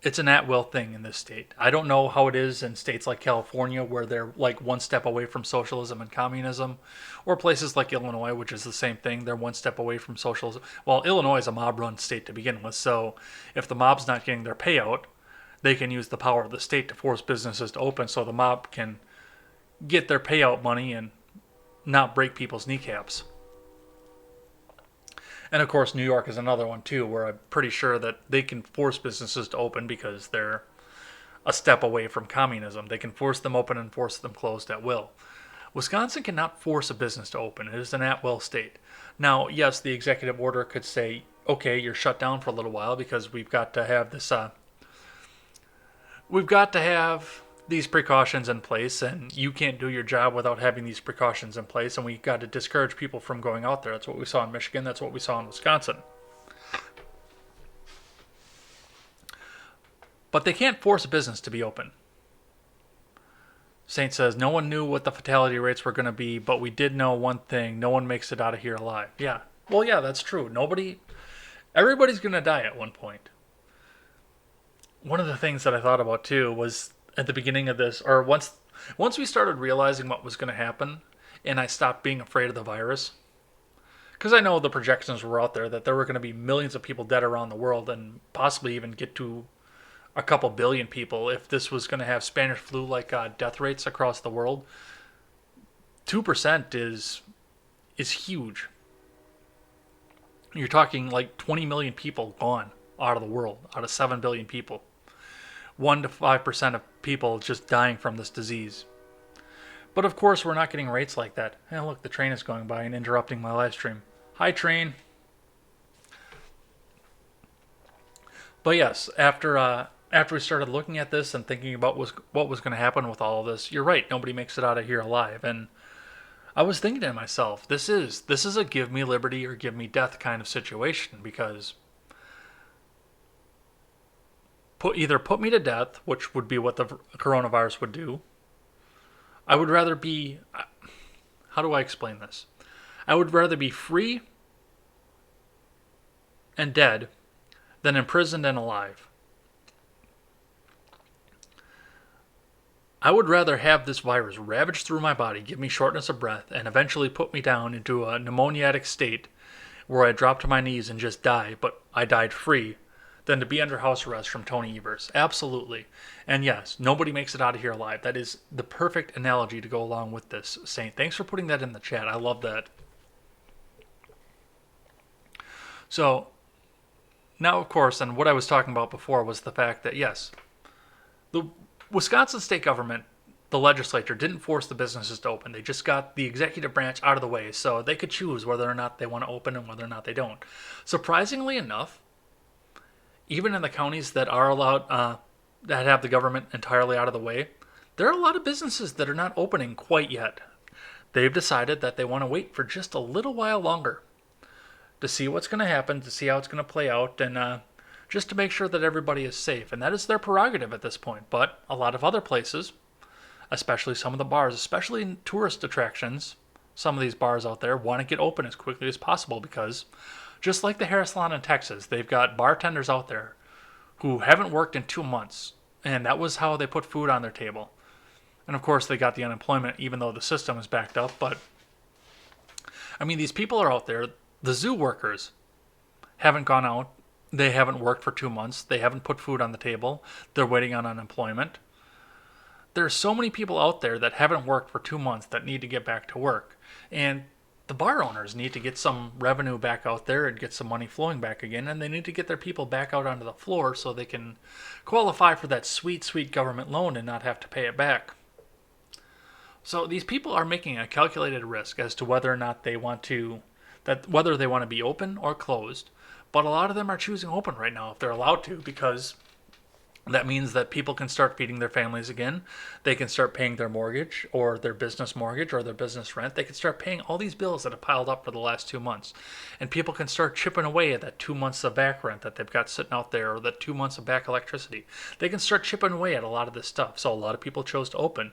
It's an at-will thing in this state. I don't know how it is in states like California where they're like one step away from socialism and communism, or places like Illinois, which is the same thing. They're one step away from socialism. Well, Illinois is a mob-run state to begin with, so if the mob's not getting their payout, they can use the power of the state to force businesses to open so the mob can get their payout money and not break people's kneecaps. And of course, New York is another one too, where I'm pretty sure that they can force businesses to open because they're a step away from communism. They can force them open and force them closed at will. Wisconsin cannot force a business to open. It is an at-will state. Now, yes, the executive order could say, okay, you're shut down for a little while because we've got to have this, these precautions in place, and you can't do your job without having these precautions in place, and we got to discourage people from going out there. That's what we saw in Michigan. That's what we saw in Wisconsin. But they can't force a business to be open. Saint says, no one knew what the fatality rates were going to be, but we did know one thing. No one makes it out of here alive. Yeah. Well, yeah, that's true. Everybody's going to die at one point. One of the things that I thought about, too, was at the beginning of this, or once we started realizing what was going to happen, and I stopped being afraid of the virus, because I know the projections were out there that there were going to be millions of people dead around the world, and possibly even get to a couple billion people if this was going to have Spanish flu-like death rates across the world. 2% is huge. You're talking like 20 million people gone out of the world, out of 7 billion people. 1 to 5% of people just dying from this disease. But of course, we're not getting rates like that. Hey, look, the train is going by and interrupting my live stream. Hi, train. But yes, after we started looking at this and thinking about what was going to happen with all of this, you're right. Nobody makes it out of here alive. And I was thinking to myself, this is a give me liberty or give me death kind of situation, because either put me to death, which would be what the coronavirus would do. I would rather be, how do I explain this? I would rather be free and dead than imprisoned and alive. I would rather have this virus ravage through my body, give me shortness of breath, and eventually put me down into a pneumoniatic state where I drop to my knees and just die, but I died free, than to be under house arrest from Tony Evers. Absolutely. And yes, nobody makes it out of here alive. That is the perfect analogy to go along with this, Saint. Thanks for putting that in the chat. I love that. So, Now, of course, and what I was talking about before was the fact that, yes, the Wisconsin state government, the legislature, didn't force the businesses to open. They just got the executive branch out of the way so they could choose whether or not they want to open and whether or not they don't. Surprisingly enough, even in the counties that are allowed, that have the government entirely out of the way, there are a lot of businesses that are not opening quite yet. They've decided that they want to wait for just a little while longer to see what's going to happen, to see how it's going to play out, and just to make sure that everybody is safe. And that is their prerogative at this point. But a lot of other places, especially some of the bars, especially in tourist attractions, some of these bars out there want to get open as quickly as possible because, just like the hair salon in Texas, they've got bartenders out there who haven't worked in 2 months, and that was how they put food on their table. And of course, they got the unemployment, even though the system is backed up. But I mean, these people are out there. The zoo workers haven't gone out. They haven't worked for 2 months. They haven't put food on the table. They're waiting on unemployment. There's so many people out there that haven't worked for 2 months that need to get back to work. And the bar owners need to get some revenue back out there and get some money flowing back again. And they need to get their people back out onto the floor so they can qualify for that sweet, sweet government loan and not have to pay it back. So these people are making a calculated risk as to whether or not they want to, whether they want to be open or closed. But a lot of them are choosing open right now if they're allowed to, because that means that people can start feeding their families again. They can start paying their mortgage or their business mortgage or their business rent. They can start paying all these bills that have piled up for the last 2 months. And people can start chipping away at that 2 months of back rent that they've got sitting out there, or that 2 months of back electricity. They can start chipping away at a lot of this stuff. So a lot of people chose to open.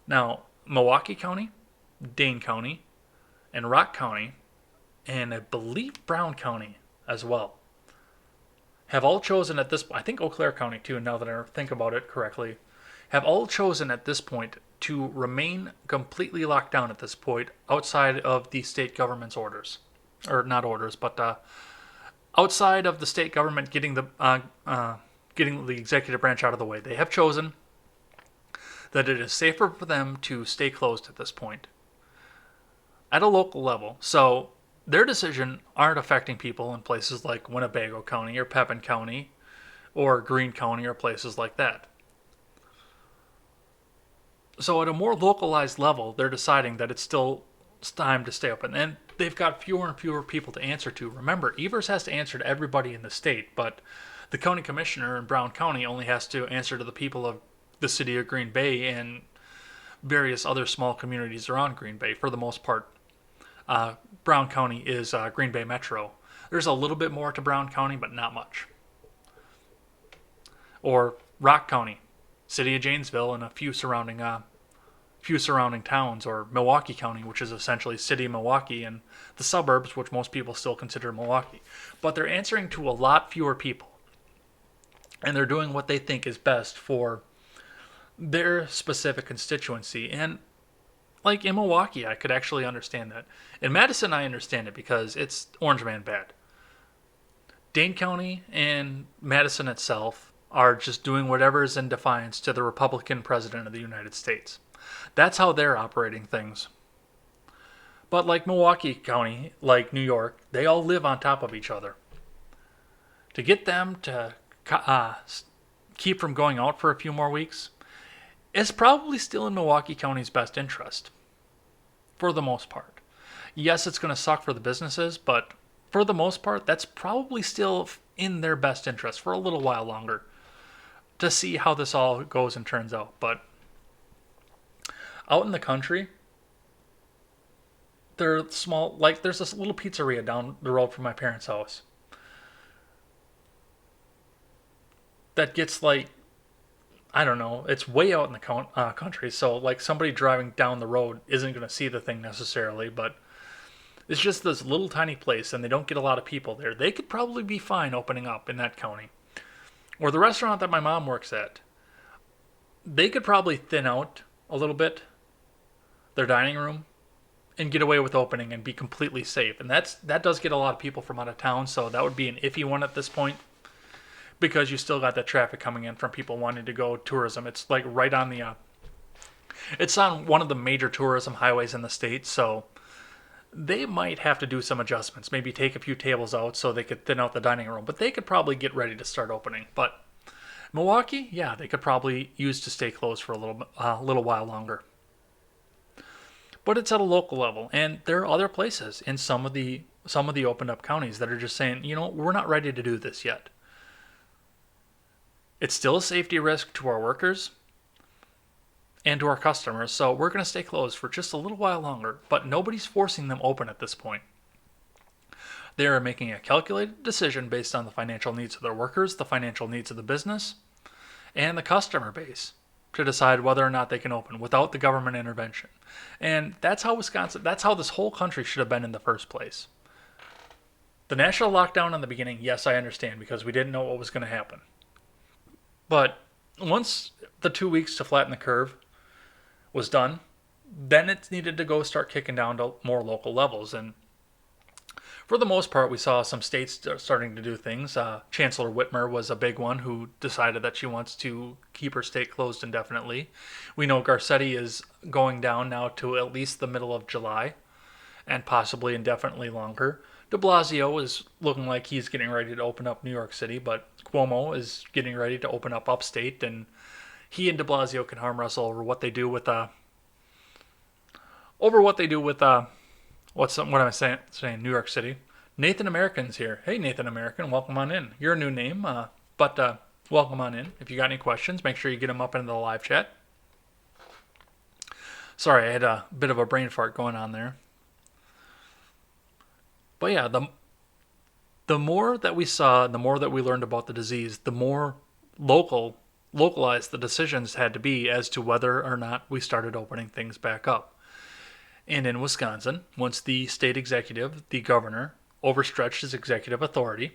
Now, Milwaukee County, Dane County, and Rock County, and I believe Brown County as well, have all chosen at this point, I think Eau Claire County too, now that I think about it correctly, have all chosen at this point to remain completely locked down at this point outside of the state government's orders. Or not orders, but outside of the state government getting the executive branch out of the way. They have chosen that it is safer for them to stay closed at this point at a local level. So their decision aren't affecting people in places like Winnebago County or Pepin County or Greene County or places like that. So at a more localized level, they're deciding that it's still time to stay open. And they've got fewer and fewer people to answer to. Remember, Evers has to answer to everybody in the state, but the county commissioner in Brown County only has to answer to the people of the city of Green Bay and various other small communities around Green Bay for the most part. Brown County is Green Bay Metro. There's a little bit more to Brown County, but not much. Or Rock County, city of Janesville, and a few surrounding towns, or Milwaukee County, which is essentially city of Milwaukee, and the suburbs, which most people still consider Milwaukee. But they're answering to a lot fewer people, and they're doing what they think is best for their specific constituency. And like in Milwaukee, I could actually understand that. In Madison, I understand it because it's Orange Man bad. Dane County and Madison itself are just doing whatever is in defiance to the Republican president of the United States. That's how they're operating things. But like Milwaukee County, like New York, they all live on top of each other. To get them to keep from going out for a few more weeks, it's probably still in Milwaukee County's best interest, for the most part. Yes, it's going to suck for the businesses, but for the most part, that's probably still in their best interest for a little while longer to see how this all goes and turns out. But out in the country, they're small, like there's this little pizzeria down the road from my parents' house that gets like, I don't know, it's way out in the country, so like somebody driving down the road isn't going to see the thing necessarily, but it's just this little tiny place and they don't get a lot of people there. They could probably be fine opening up in that county. Or the restaurant that my mom works at, they could probably thin out a little bit their dining room and get away with opening and be completely safe. And that does get a lot of people from out of town, so that would be an iffy one at this point, because you still got that traffic coming in from people wanting to go tourism. It's like right on it's on one of the major tourism highways in the state, so they might have to do some adjustments, maybe take a few tables out so they could thin out the dining room, but they could probably get ready to start opening. But Milwaukee, yeah, they could probably use to stay closed for a little while longer. But it's at a local level, and there are other places in some of the opened up counties that are just saying, we're not ready to do this yet. It's still a safety risk to our workers and to our customers, so we're going to stay closed for just a little while longer, but nobody's forcing them open at this point. They are making a calculated decision based on the financial needs of their workers, the financial needs of the business, and the customer base to decide whether or not they can open without the government intervention. And that's how this whole country should have been in the first place. The national lockdown in the beginning, yes, I understand, because we didn't know what was going to happen. But once the 2 weeks to flatten the curve was done, then it needed to go start kicking down to more local levels. And for the most part, we saw some states starting to do things. Chancellor Whitmer was a big one who decided that she wants to keep her state closed indefinitely. We know Garcetti is going down now to at least the middle of July and possibly indefinitely longer. De Blasio is looking like he's getting ready to open up New York City, but Cuomo is getting ready to open up upstate, and he and de Blasio can arm wrestle over what they do with what am I saying? New York City. Nathan American's here. Hey, Nathan American, welcome on in. You're a new name, but welcome on in. If you got any questions, make sure you get them up into the live chat. Sorry, I had a bit of a brain fart going on there. But yeah, the more that we saw, the more that we learned about the disease, the more localized the decisions had to be as to whether or not we started opening things back up. And in Wisconsin, once the state executive, the governor, overstretched his executive authority,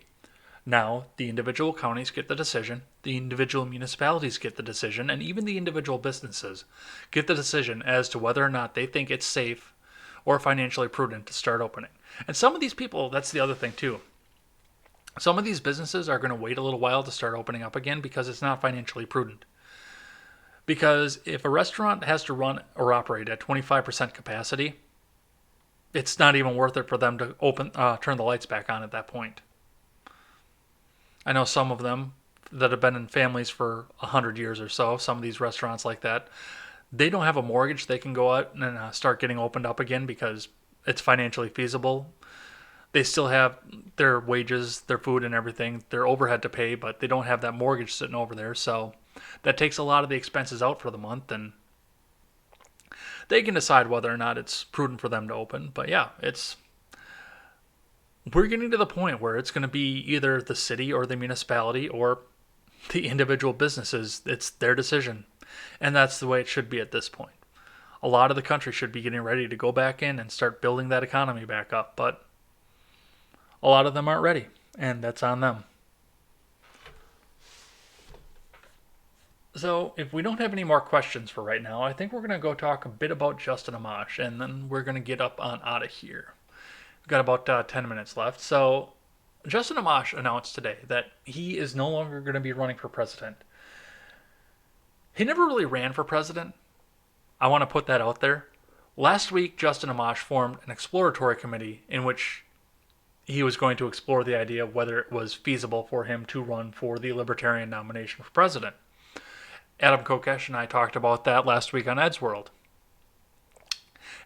now the individual counties get the decision, the individual municipalities get the decision, and even the individual businesses get the decision as to whether or not they think it's safe or financially prudent to start opening. And some of these people, that's the other thing too. Some of these businesses are going to wait a little while to start opening up again because it's not financially prudent. Because if a restaurant has to run or operate at 25% capacity, it's not even worth it for them to turn the lights back on at that point. I know some of them that have been in families for 100 years or so, some of these restaurants like that, they don't have a mortgage. They can go out and start getting opened up again because it's financially feasible. They still have their wages, their food and everything, their overhead to pay, but they don't have that mortgage sitting over there. So that takes a lot of the expenses out for the month, and they can decide whether or not it's prudent for them to open. But yeah, we're getting to the point where it's going to be either the city or the municipality or the individual businesses. It's their decision, and that's the way it should be at this point. A lot of the country should be getting ready to go back in and start building that economy back up, but a lot of them aren't ready, and that's on them. So if we don't have any more questions for right now, I think we're going to go talk a bit about Justin Amash, and then we're going to get up on out of here. We've got about 10 minutes left. So Justin Amash announced today that he is no longer going to be running for president. He never really ran for president. I want to put that out there. Last week, Justin Amash formed an exploratory committee in which he was going to explore the idea of whether it was feasible for him to run for the Libertarian nomination for president. Adam Kokesh and I talked about that last week on Ed's World.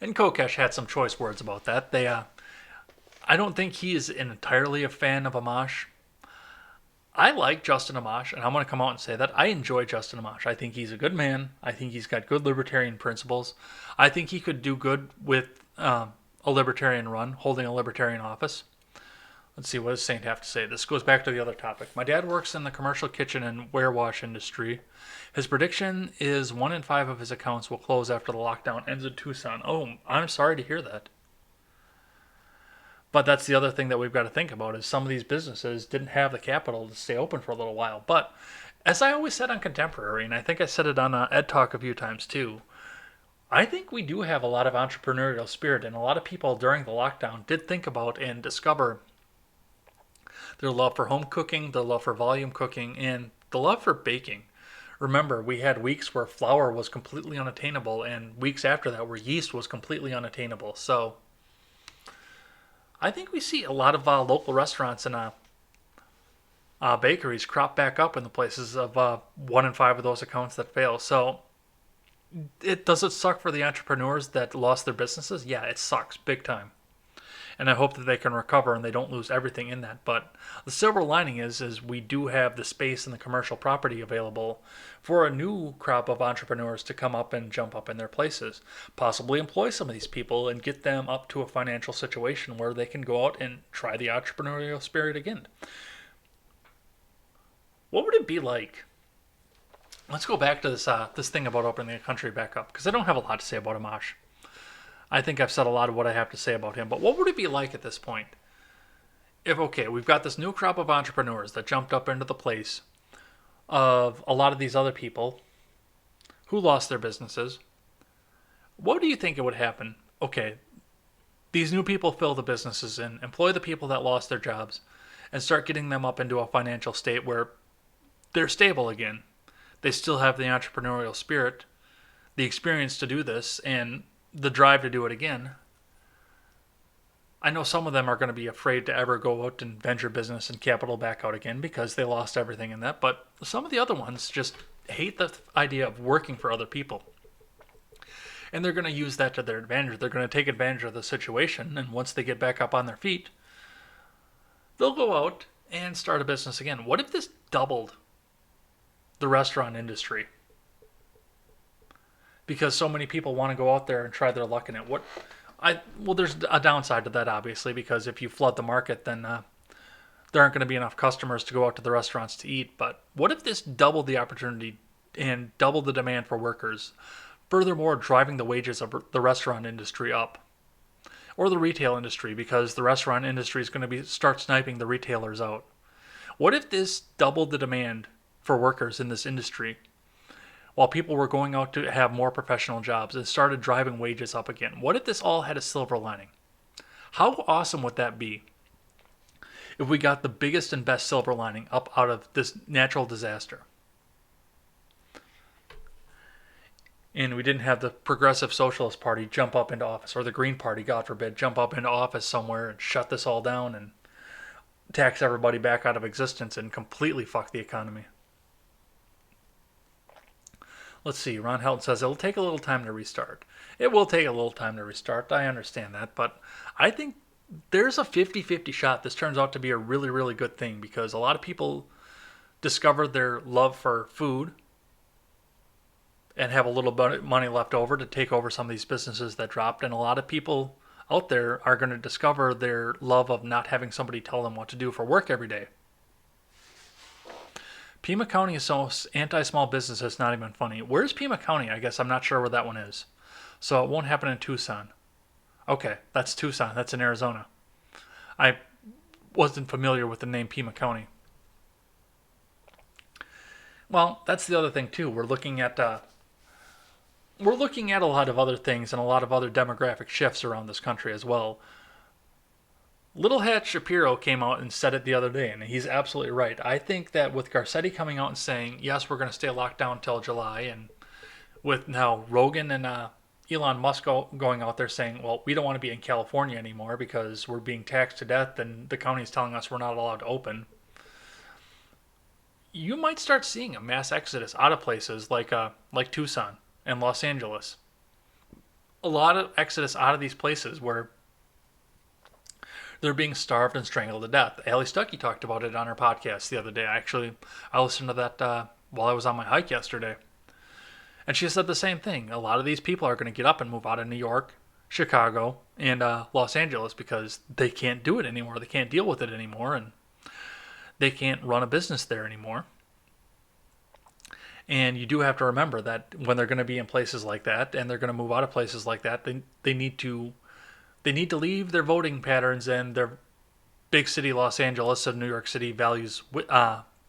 And Kokesh had some choice words about that. I don't think he is entirely a fan of Amash. I like Justin Amash, and I'm going to come out and say that. I enjoy Justin Amash. I think he's a good man. I think he's got good libertarian principles. I think he could do good with a libertarian run, holding a libertarian office. Let's see, what does Saint have to say? This goes back to the other topic. My dad works in the commercial kitchen and warewash industry. His prediction is 1 in 5 of his accounts will close after the lockdown ends in Tucson. Oh, I'm sorry to hear that. But that's the other thing that we've got to think about is some of these businesses didn't have the capital to stay open for a little while. But as I always said on Contemporary, and I think I said it on Ed Talk a few times too, I think we do have a lot of entrepreneurial spirit, and a lot of people during the lockdown did think about and discover their love for home cooking, their love for volume cooking, and the love for baking. Remember, we had weeks where flour was completely unattainable, and weeks after that where yeast was completely unattainable. So I think we see a lot of local restaurants and bakeries crop back up in the places of 1 in 5 of those accounts that fail. So does it suck for the entrepreneurs that lost their businesses? Yeah, it sucks big time. And I hope that they can recover and they don't lose everything in that. But the silver lining is we do have the space and the commercial property available for a new crop of entrepreneurs to come up and jump up in their places, possibly employ some of these people and get them up to a financial situation where they can go out and try the entrepreneurial spirit again. What would it be like? Let's go back to this thing about opening the country back up, because I don't have a lot to say about Amash. I think I've said a lot of what I have to say about him. But what would it be like at this point? If, okay, we've got this new crop of entrepreneurs that jumped up into the place of a lot of these other people who lost their businesses. What do you think it would happen? Okay, these new people fill the businesses in, employ the people that lost their jobs, and start getting them up into a financial state where they're stable again. They still have the entrepreneurial spirit, the experience to do this, and the drive to do it again. I know some of them are going to be afraid to ever go out and venture business and capital back out again because they lost everything in that, but some of the other ones just hate the idea of working for other people. And they're going to use that to their advantage. They're going to take advantage of the situation, and once they get back up on their feet, they'll go out and start a business again. What if this doubled the restaurant industry? Because so many people want to go out there and try their luck in it. Well, there's a downside to that, obviously, because if you flood the market, then there aren't going to be enough customers to go out to the restaurants to eat. But what if this doubled the opportunity and doubled the demand for workers, furthermore driving the wages of the restaurant industry up? Or the retail industry, because the restaurant industry is going to start sniping the retailers out. What if this doubled the demand for workers in this industry, while people were going out to have more professional jobs and started driving wages up again? What if this all had a silver lining? How awesome would that be if we got the biggest and best silver lining up out of this natural disaster? And we didn't have the Progressive Socialist Party jump up into office, or the Green Party, God forbid, jump up into office somewhere and shut this all down and tax everybody back out of existence and completely fuck the economy. Let's see, Ron Helton says it'll take a little time to restart. It will take a little time to restart, I understand that, but I think there's a 50-50 shot this turns out to be a really, really good thing, because a lot of people discovered their love for food and have a little bit of money left over to take over some of these businesses that dropped, and a lot of people out there are going to discover their love of not having somebody tell them what to do for work every day. Pima County is so anti-small business, it's not even funny. Where's Pima County? I guess I'm not sure where that one is. So it won't happen in Tucson. Okay, that's Tucson. That's in Arizona. I wasn't familiar with the name Pima County. Well, that's the other thing too. We're looking at a lot of other things and a lot of other demographic shifts around this country as well. Little Hat Shapiro came out and said it the other day, and he's absolutely right. I think that with Garcetti coming out and saying, yes, we're going to stay locked down until July, and with now Rogan and Elon Musk going out there saying, well, we don't want to be in California anymore because we're being taxed to death and the county is telling us we're not allowed to open, you might start seeing a mass exodus out of places like Tucson and Los Angeles. A lot of exodus out of these places where they're being starved and strangled to death. Allie Stuckey talked about it on her podcast the other day. I listened to that while I was on my hike yesterday. And she said the same thing. A lot of these people are going to get up and move out of New York, Chicago, and Los Angeles because they can't do it anymore. They can't deal with it anymore, and they can't run a business there anymore. And you do have to remember that when they're going to be in places like that and they're going to move out of places like that, they need to leave their voting patterns and their big city Los Angeles and New York City values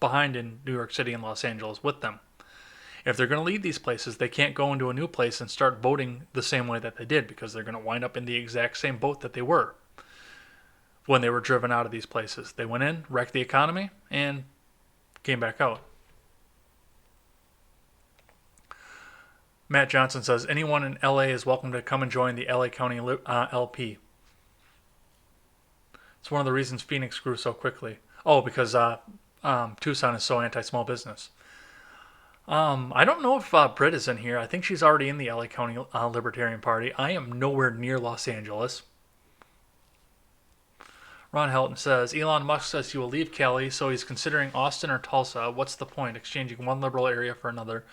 behind in New York City and Los Angeles with them. If they're going to leave these places, they can't go into a new place and start voting the same way that they did, because they're going to wind up in the exact same boat that they were when they were driven out of these places. They went in, wrecked the economy, and came back out. Matt Johnson says, anyone in LA is welcome to come and join the LA County LP. It's one of the reasons Phoenix grew so quickly. Oh, because Tucson is so anti-small business. I don't know if Britt is in here. I think she's already in the LA County Libertarian Party. I am nowhere near Los Angeles. Ron Helton says, Elon Musk says he will leave Cali, so he's considering Austin or Tulsa. What's the point? Exchanging one liberal area for another.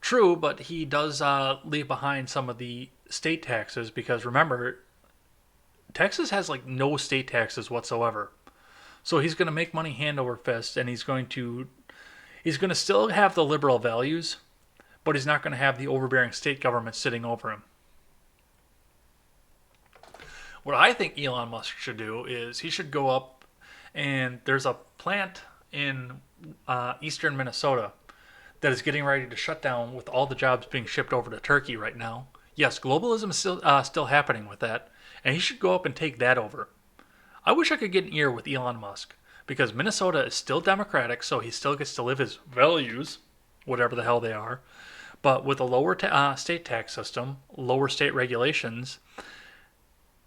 True, but he does leave behind some of the state taxes because remember, Texas has like no state taxes whatsoever. So he's going to make money hand over fist, and he's going to still have the liberal values, but he's not going to have the overbearing state government sitting over him. What I think Elon Musk should do is he should go up, and there's a plant in eastern Minnesota that is getting ready to shut down with all the jobs being shipped over to Turkey right now. Yes, globalism is still happening with that, and he should go up and take that over. I wish I could get an ear with Elon Musk, because Minnesota is still democratic, so he still gets to live his values, whatever the hell they are, but with a lower state tax system, lower state regulations,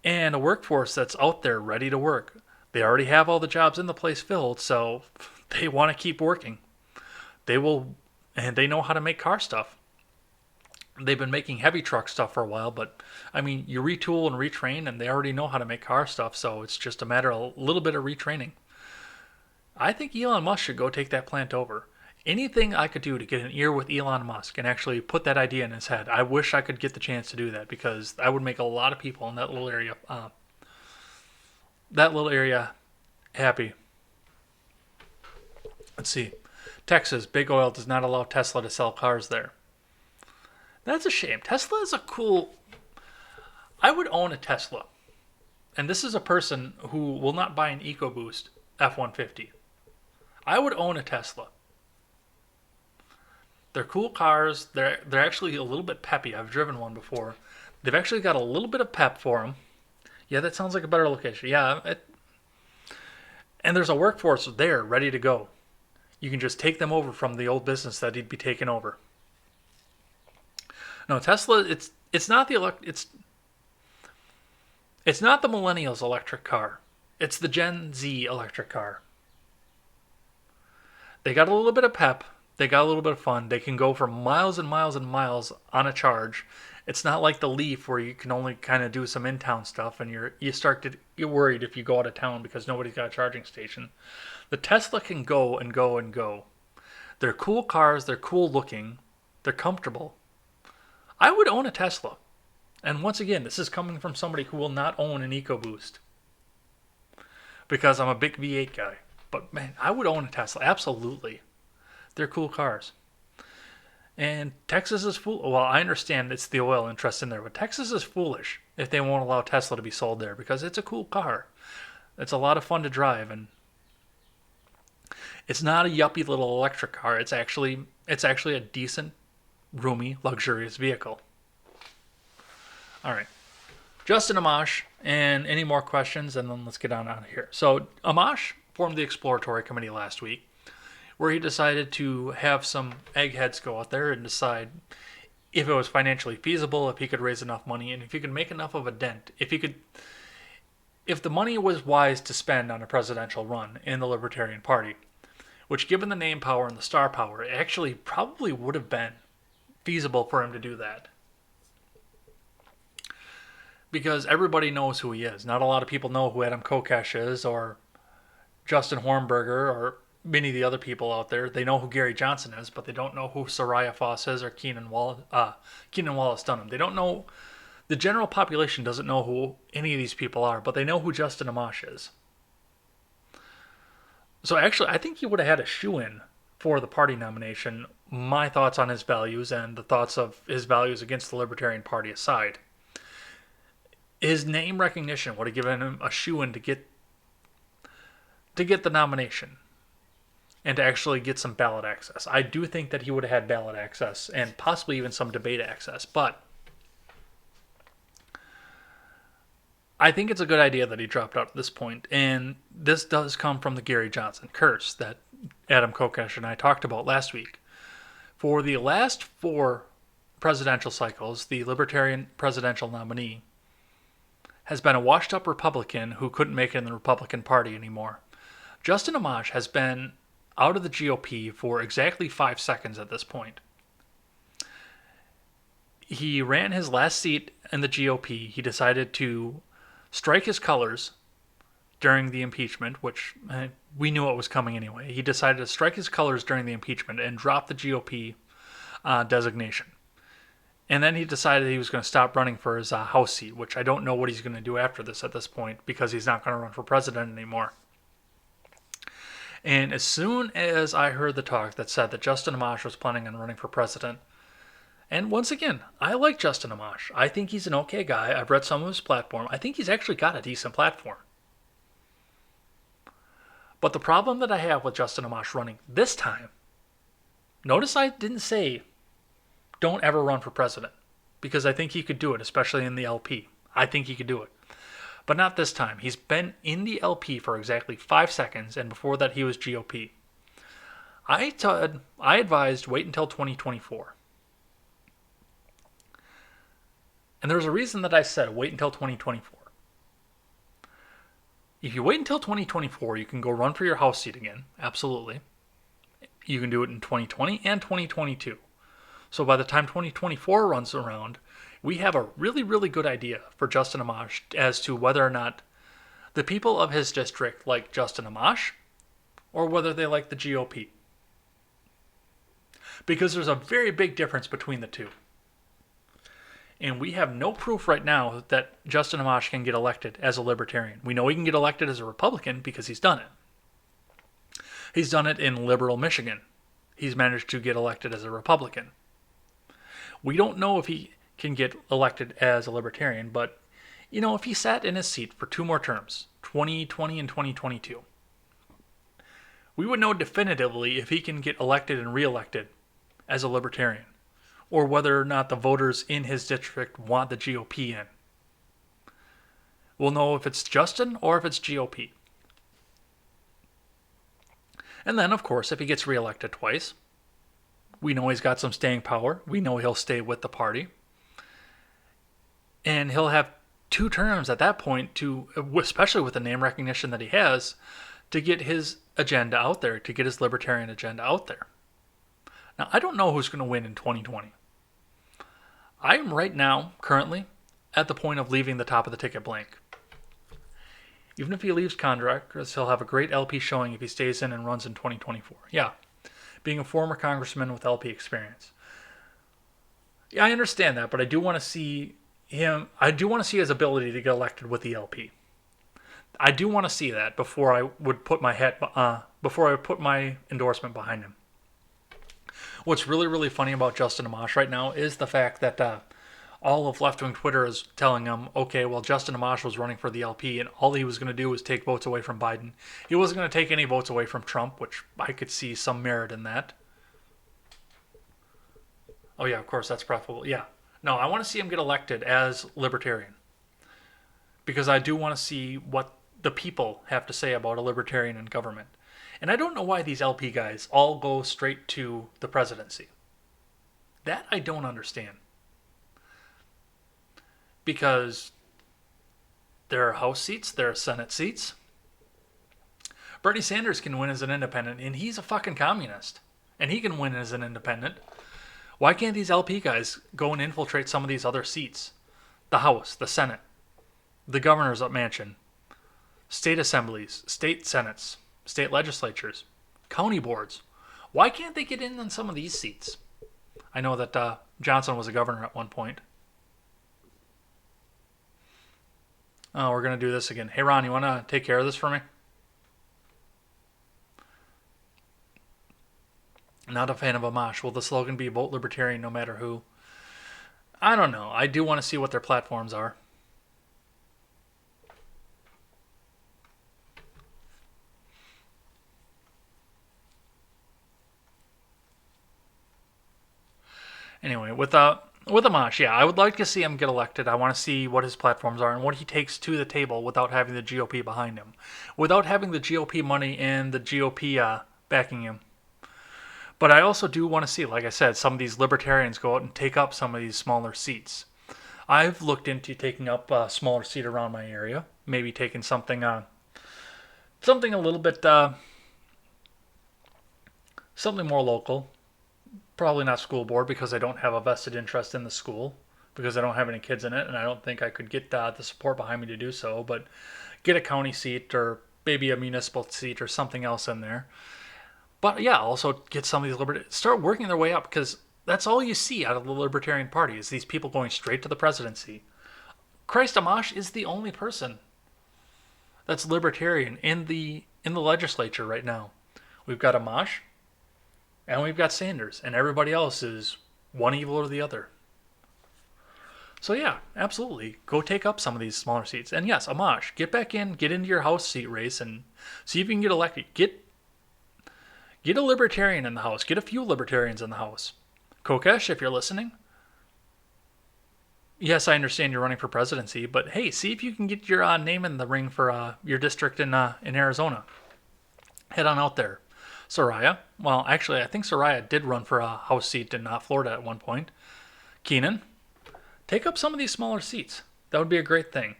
and a workforce that's out there ready to work. They already have all the jobs in the place filled, so they want to keep working. They will, and they know how to make car stuff. They've been making heavy truck stuff for a while, but I mean, you retool and retrain, and they already know how to make car stuff, so it's just a matter of a little bit of retraining. I think Elon Musk should go take that plant over. Anything I could do to get an ear with Elon Musk and actually put that idea in his head, I wish I could get the chance to do that because I would make a lot of people in that little area happy. Let's see. Texas, big oil does not allow Tesla to sell cars there. That's a shame. Tesla is a cool... I would own a Tesla. And this is a person who will not buy an EcoBoost F-150. I would own a Tesla. They're cool cars. They're actually a little bit peppy. I've driven one before. They've actually got a little bit of pep for them. Yeah, that sounds like a better location. Yeah. And there's a workforce there ready to go. You can just take them over from the old business that he'd be taking over. No, Tesla, it's not the it's not the millennials electric car. It's the Gen Z electric car. They got a little bit of pep. They got a little bit of fun. They can go for miles and miles and miles on a charge. It's not like the Leaf where you can only kind of do some in-town stuff and you start to get worried if you go out of town because nobody's got a charging station. The Tesla can go and go and go. They're cool cars. They're cool looking. They're comfortable. I would own a Tesla. And once again, this is coming from somebody who will not own an EcoBoost. Because I'm a big V8 guy. But man, I would own a Tesla. Absolutely. They're cool cars. And Texas is well, I understand it's the oil interest in there, but Texas is foolish if they won't allow Tesla to be sold there because it's a cool car. It's a lot of fun to drive, and it's not a yuppie little electric car. It's actually a decent, roomy, luxurious vehicle. All right. Justin Amash, and any more questions, and then let's get on out of here. So Amash formed the exploratory committee last week, where he decided to have some eggheads go out there and decide if it was financially feasible, if he could raise enough money, and if he could make enough of a dent. If the money was wise to spend on a presidential run in the Libertarian Party, which given the name power and the star power, it actually probably would have been feasible for him to do that. Because everybody knows who he is. Not a lot of people know who Adam Kokesh is, or Justin Hornberger, or many of the other people out there. They know who Gary Johnson is, but they don't know who Soraya Foss is or Keenan Wallace Dunham. They don't know, the general population doesn't know who any of these people are, but they know who Justin Amash is. So actually, I think he would have had a shoe-in for the party nomination, my thoughts on his values and the thoughts of his values against the Libertarian Party aside. His name recognition would have given him a shoe-in to get the nomination and to actually get some ballot access. I do think that he would have had ballot access and possibly even some debate access, but I think it's a good idea that he dropped out at this point, and this does come from the Gary Johnson curse that Adam Kokesh and I talked about last week. For the last 4 presidential cycles, the Libertarian presidential nominee has been a washed-up Republican who couldn't make it in the Republican Party anymore. Justin Amash has been out of the GOP for exactly 5 seconds at this point. He ran his last seat in the GOP. He decided to strike his colors during the impeachment, which we knew it was coming anyway. He decided to strike his colors during the impeachment and drop the GOP designation. And then he decided he was going to stop running for his House seat, which I don't know what he's going to do after this at this point, because he's not going to run for president anymore. And as soon as I heard the talk that said that Justin Amash was planning on running for president, and once again, I like Justin Amash. I think he's an okay guy. I've read some of his platform. I think he's actually got a decent platform. But the problem that I have with Justin Amash running this time, notice I didn't say don't ever run for president, because I think he could do it, especially in the LP. I think he could do it. But not this time. He's been in the LP for exactly 5 seconds, and before that he was GOP. I advised wait until 2024. And there's a reason that I said wait until 2024. If you wait until 2024, you can go run for your House seat again. Absolutely. You can do it in 2020 and 2022. So by the time 2024 runs around, we have a really, really good idea for Justin Amash as to whether or not the people of his district like Justin Amash or whether they like the GOP. Because there's a very big difference between the two. And we have no proof right now that Justin Amash can get elected as a libertarian. We know he can get elected as a Republican because he's done it. He's done it in liberal Michigan. He's managed to get elected as a Republican. We don't know if he can get elected as a libertarian, but, if he sat in his seat for 2 more terms, 2020 and 2022, we would know definitively if he can get elected and reelected as a libertarian, or whether or not the voters in his district want the GOP in. We'll know if it's Justin or if it's GOP. And then, of course, if he gets reelected twice, we know he's got some staying power. We know he'll stay with the party. And he'll have 2 terms at that point to, especially with the name recognition that he has, to get his agenda out there, to get his libertarian agenda out there. Now, I don't know who's going to win in 2020. I'm right now, currently, at the point of leaving the top of the ticket blank. Even if he leaves Congress, he'll have a great LP showing if he stays in and runs in 2024. Yeah, being a former congressman with LP experience. Yeah, I understand that, but I do want to see his ability to get elected with the LP. I do want to see that before I would put my endorsement behind him. What's really, really funny about Justin Amash right now is the fact that all of left-wing Twitter is telling him, okay, well, Justin Amash was running for the LP, and all he was going to do was take votes away from Biden. He wasn't going to take any votes away from Trump, which I could see some merit in that. Oh, yeah, of course, that's preferable. Yeah. No, I want to see him get elected as libertarian, because I do want to see what the people have to say about a libertarian in government. And I don't know why these LP guys all go straight to the presidency. That I don't understand. Because there are House seats, there are Senate seats. Bernie Sanders can win as an independent, and he's a fucking communist. And he can win as an independent. Why can't these LP guys go and infiltrate some of these other seats? The House, the Senate, the governor's mansion, state assemblies, state senates, state legislatures, county boards. Why can't they get in on some of these seats? I know that Johnson was a governor at one point. Oh, we're going to do this again. Hey, Ron, you want to take care of this for me? Not a fan of Amash. Will the slogan be vote libertarian no matter who? I don't know. I do want to see what their platforms are. Anyway, with Amash, yeah, I would like to see him get elected. I want to see what his platforms are and what he takes to the table without having the GOP behind him. Without having the GOP money and the GOP backing him. But I also do want to see, like I said, some of these libertarians go out and take up some of these smaller seats. I've looked into taking up a smaller seat around my area, maybe taking something a little bit something more local. Probably not school board because I don't have a vested interest in the school because I don't have any kids in it, and I don't think I could get the support behind me to do so. But get a county seat or maybe a municipal seat or something else in there. But yeah, also get some of these start working their way up because that's all you see out of the Libertarian Party is these people going straight to the presidency. Christ, Amash is the only person that's libertarian in the legislature right now. We've got Amash and we've got Sanders, and everybody else is one evil or the other. So yeah, absolutely, go take up some of these smaller seats. And yes, Amash, get back in, get into your House seat race, and see if you can get elected. Get a libertarian in the House. Get a few libertarians in the House. Kokesh, if you're listening, yes, I understand you're running for presidency, but hey, see if you can get your name in the ring for your district in Arizona. Head on out there. Soraya, well, actually, I think Soraya did run for a House seat in Florida at one point. Keenan, take up some of these smaller seats. That would be a great thing.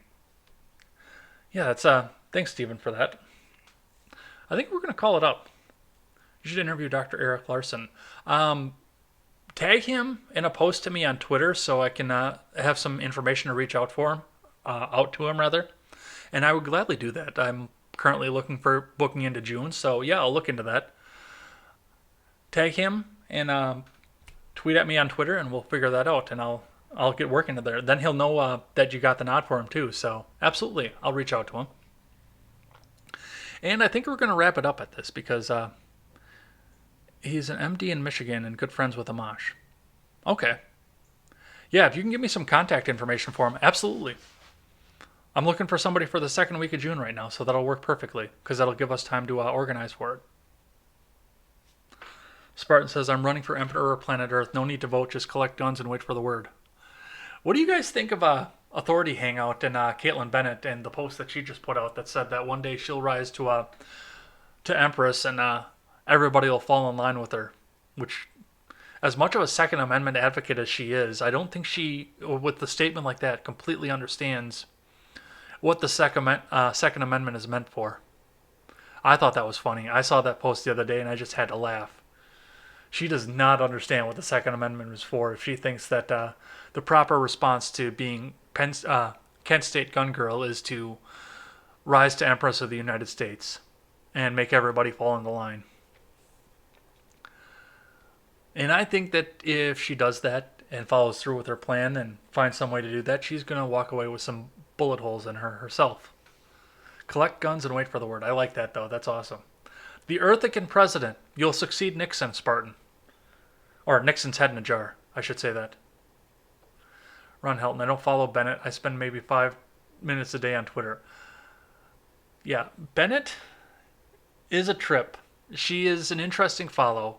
Yeah, that's thanks, Stephen, for that. I think we're gonna call it up. You should interview Dr. Eric Larson. Tag him in a post to me on Twitter so I can have some information to reach out to him rather. And I would gladly do that. I'm currently looking for booking into June, so yeah, I'll look into that. Tag him and tweet at me on Twitter, and we'll figure that out. And I'll get working there. Then he'll know that you got the nod for him too. So absolutely, I'll reach out to him. And I think we're going to wrap it up at this because he's an MD in Michigan and good friends with Amash. Okay. Yeah, if you can give me some contact information for him, absolutely. I'm looking for somebody for the second week of June right now, so that'll work perfectly because that'll give us time to organize for it. Spartan says, I'm running for Emperor of Planet Earth. No need to vote, just collect guns and wait for the word. What do you guys think of Authority Hangout and Caitlin Bennett and the post that she just put out that said that one day she'll rise to Empress and everybody will fall in line with her? Which, as much of a Second Amendment advocate as she is, I don't think she, with the statement like that, completely understands what the Second Amendment is meant for. I thought that was funny. I saw that post the other day and I just had to laugh. She does not understand what the Second Amendment is for if she thinks that the proper response to being Kent State gun girl is to rise to Empress of the United States and make everybody fall in the line. And I think that if she does that and follows through with her plan and finds some way to do that, she's going to walk away with some bullet holes in her herself. Collect guns and wait for the word. I like that, though. That's awesome. The Earthican president. You'll succeed Nixon, Spartan. Or Nixon's head in a jar. I should say that. Ron Helton. I don't follow Bennett. I spend maybe 5 minutes a day on Twitter. Yeah, Bennett is a trip. She is an interesting follow.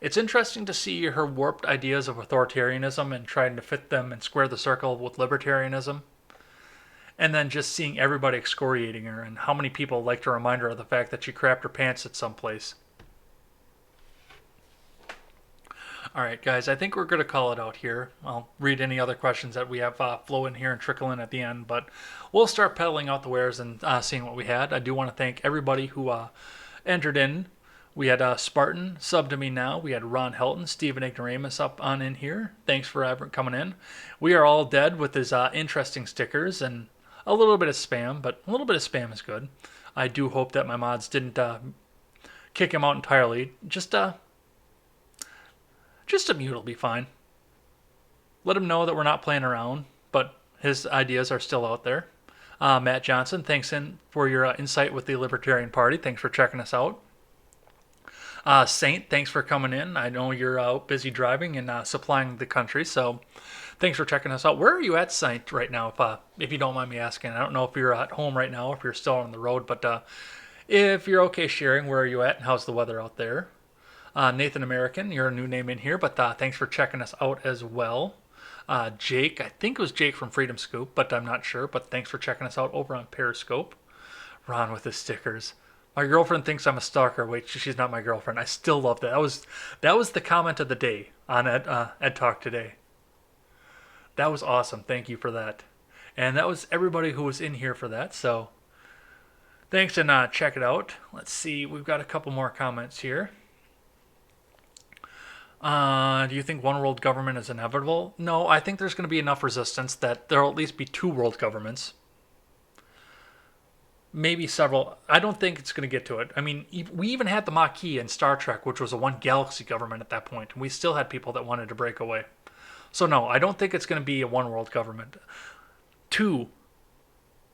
It's interesting to see her warped ideas of authoritarianism and trying to fit them and square the circle with libertarianism. And then just seeing everybody excoriating her and how many people like to remind her of the fact that she crapped her pants at some place. All right, guys, I think we're going to call it out here. I'll read any other questions that we have flow in here and trickle in at the end, but we'll start peddling out the wares and seeing what we had. I do want to thank everybody who entered in. We had Spartan sub to me now. We had Ron Helton, Stephen Ignoramus up on in here. Thanks for coming in. We are all dead with his interesting stickers and a little bit of spam, but a little bit of spam is good. I do hope that my mods didn't kick him out entirely. Just a mute will be fine. Let him know that we're not playing around, but his ideas are still out there. Matt Johnson, thanks for your insight with the Libertarian Party. Thanks for checking us out. Saint, thanks for coming in. I know you're out busy driving and supplying the country, so thanks for checking us out. Where are you at, Saint, right now, if you don't mind me asking? I don't know if you're at home right now, if you're still on the road, but if you're okay sharing, where are you at and how's the weather out there? Nathan American, you're a new name in here, but thanks for checking us out as well. Jake, I think it was Jake from Freedom Scoop, but I'm not sure, but thanks for checking us out over on Periscope. Ron with his stickers. My girlfriend thinks I'm a stalker. Wait, she's not my girlfriend. I still love that. That was the comment of the day on Ed Talk today. That was awesome. Thank you for that. And that was everybody who was in here for that. So thanks, and check it out. Let's see. We've got a couple more comments here. Do you think one world government is inevitable? No, I think there's going to be enough resistance that there will at least be two world governments. Maybe several. I don't think it's going to get to it. I mean, we even had the Maquis in Star Trek, which was a one galaxy government at that point, and we still had people that wanted to break away. So no, I don't think it's going to be a one world government. Two,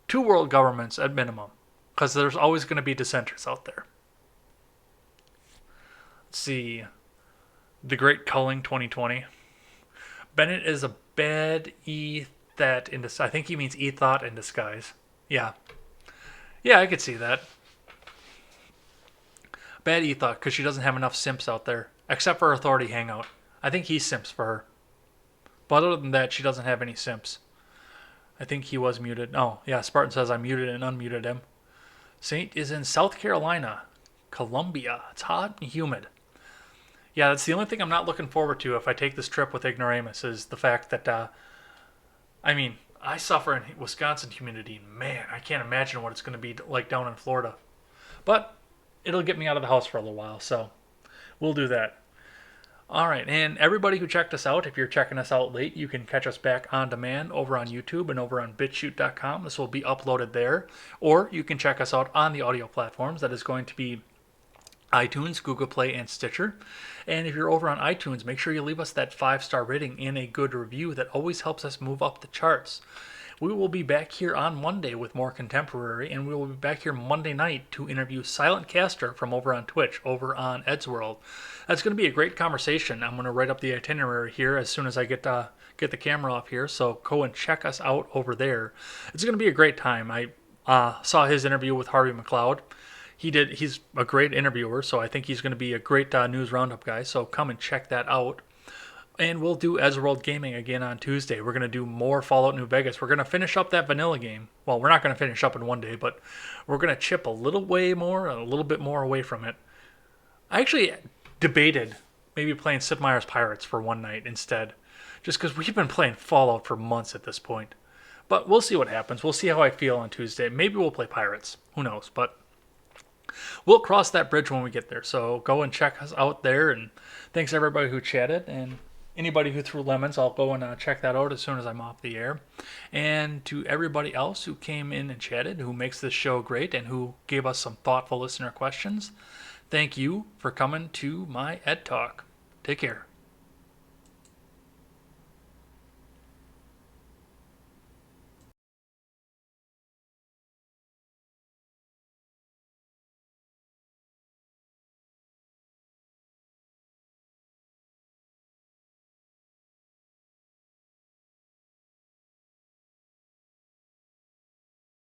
two world governments at minimum, because there's always going to be dissenters out there. Let's see. The Great Culling 2020. Bennett is a bad that in I think he means thought in disguise. Yeah. Yeah, I could see that. Bad thought because she doesn't have enough simps out there, except for Authority Hangout. I think he simps for her. But other than that, she doesn't have any simps. I think he was muted. Oh, yeah, Spartan says I muted and unmuted him. Saint is in South Carolina. Columbia. It's hot and humid. Yeah, that's the only thing I'm not looking forward to if I take this trip with Ignoramus is the fact that, I suffer in Wisconsin humidity. Man, I can't imagine what it's going to be like down in Florida. But it'll get me out of the house for a little while, so we'll do that. All right, and everybody who checked us out, if you're checking us out late, you can catch us back on demand over on YouTube and over on BitChute.com. This will be uploaded there. Or you can check us out on the audio platforms. That is going to be iTunes, Google Play, and Stitcher. And if you're over on iTunes, make sure you leave us that 5-star rating and a good review. That always helps us move up the charts. We will be back here on Monday with more contemporary, and we will be back here Monday night to interview Silent Caster from over on Twitch, over on Ed's World. That's going to be a great conversation. I'm going to write up the itinerary here as soon as I get the camera off here, so go and check us out over there. It's going to be a great time. I saw his interview with Harvey McLeod. He's a great interviewer, so I think he's going to be a great news roundup guy, so come and check that out. And we'll do Ezworld Gaming again on Tuesday. We're going to do more Fallout New Vegas. We're going to finish up that vanilla game. Well, we're not going to finish up in one day, but we're going to chip a little bit more away from it. I actually debated maybe playing Sid Meier's Pirates for one night instead, just because we've been playing Fallout for months at this point. But we'll see what happens. We'll see how I feel on Tuesday. Maybe we'll play Pirates. Who knows? But we'll cross that bridge when we get there. So go and check us out there. And thanks everybody who chatted. And anybody who threw lemons, I'll go and check that out as soon as I'm off the air. And to everybody else who came in and chatted, who makes this show great and who gave us some thoughtful listener questions, thank you for coming to my Ed Talk. Take care.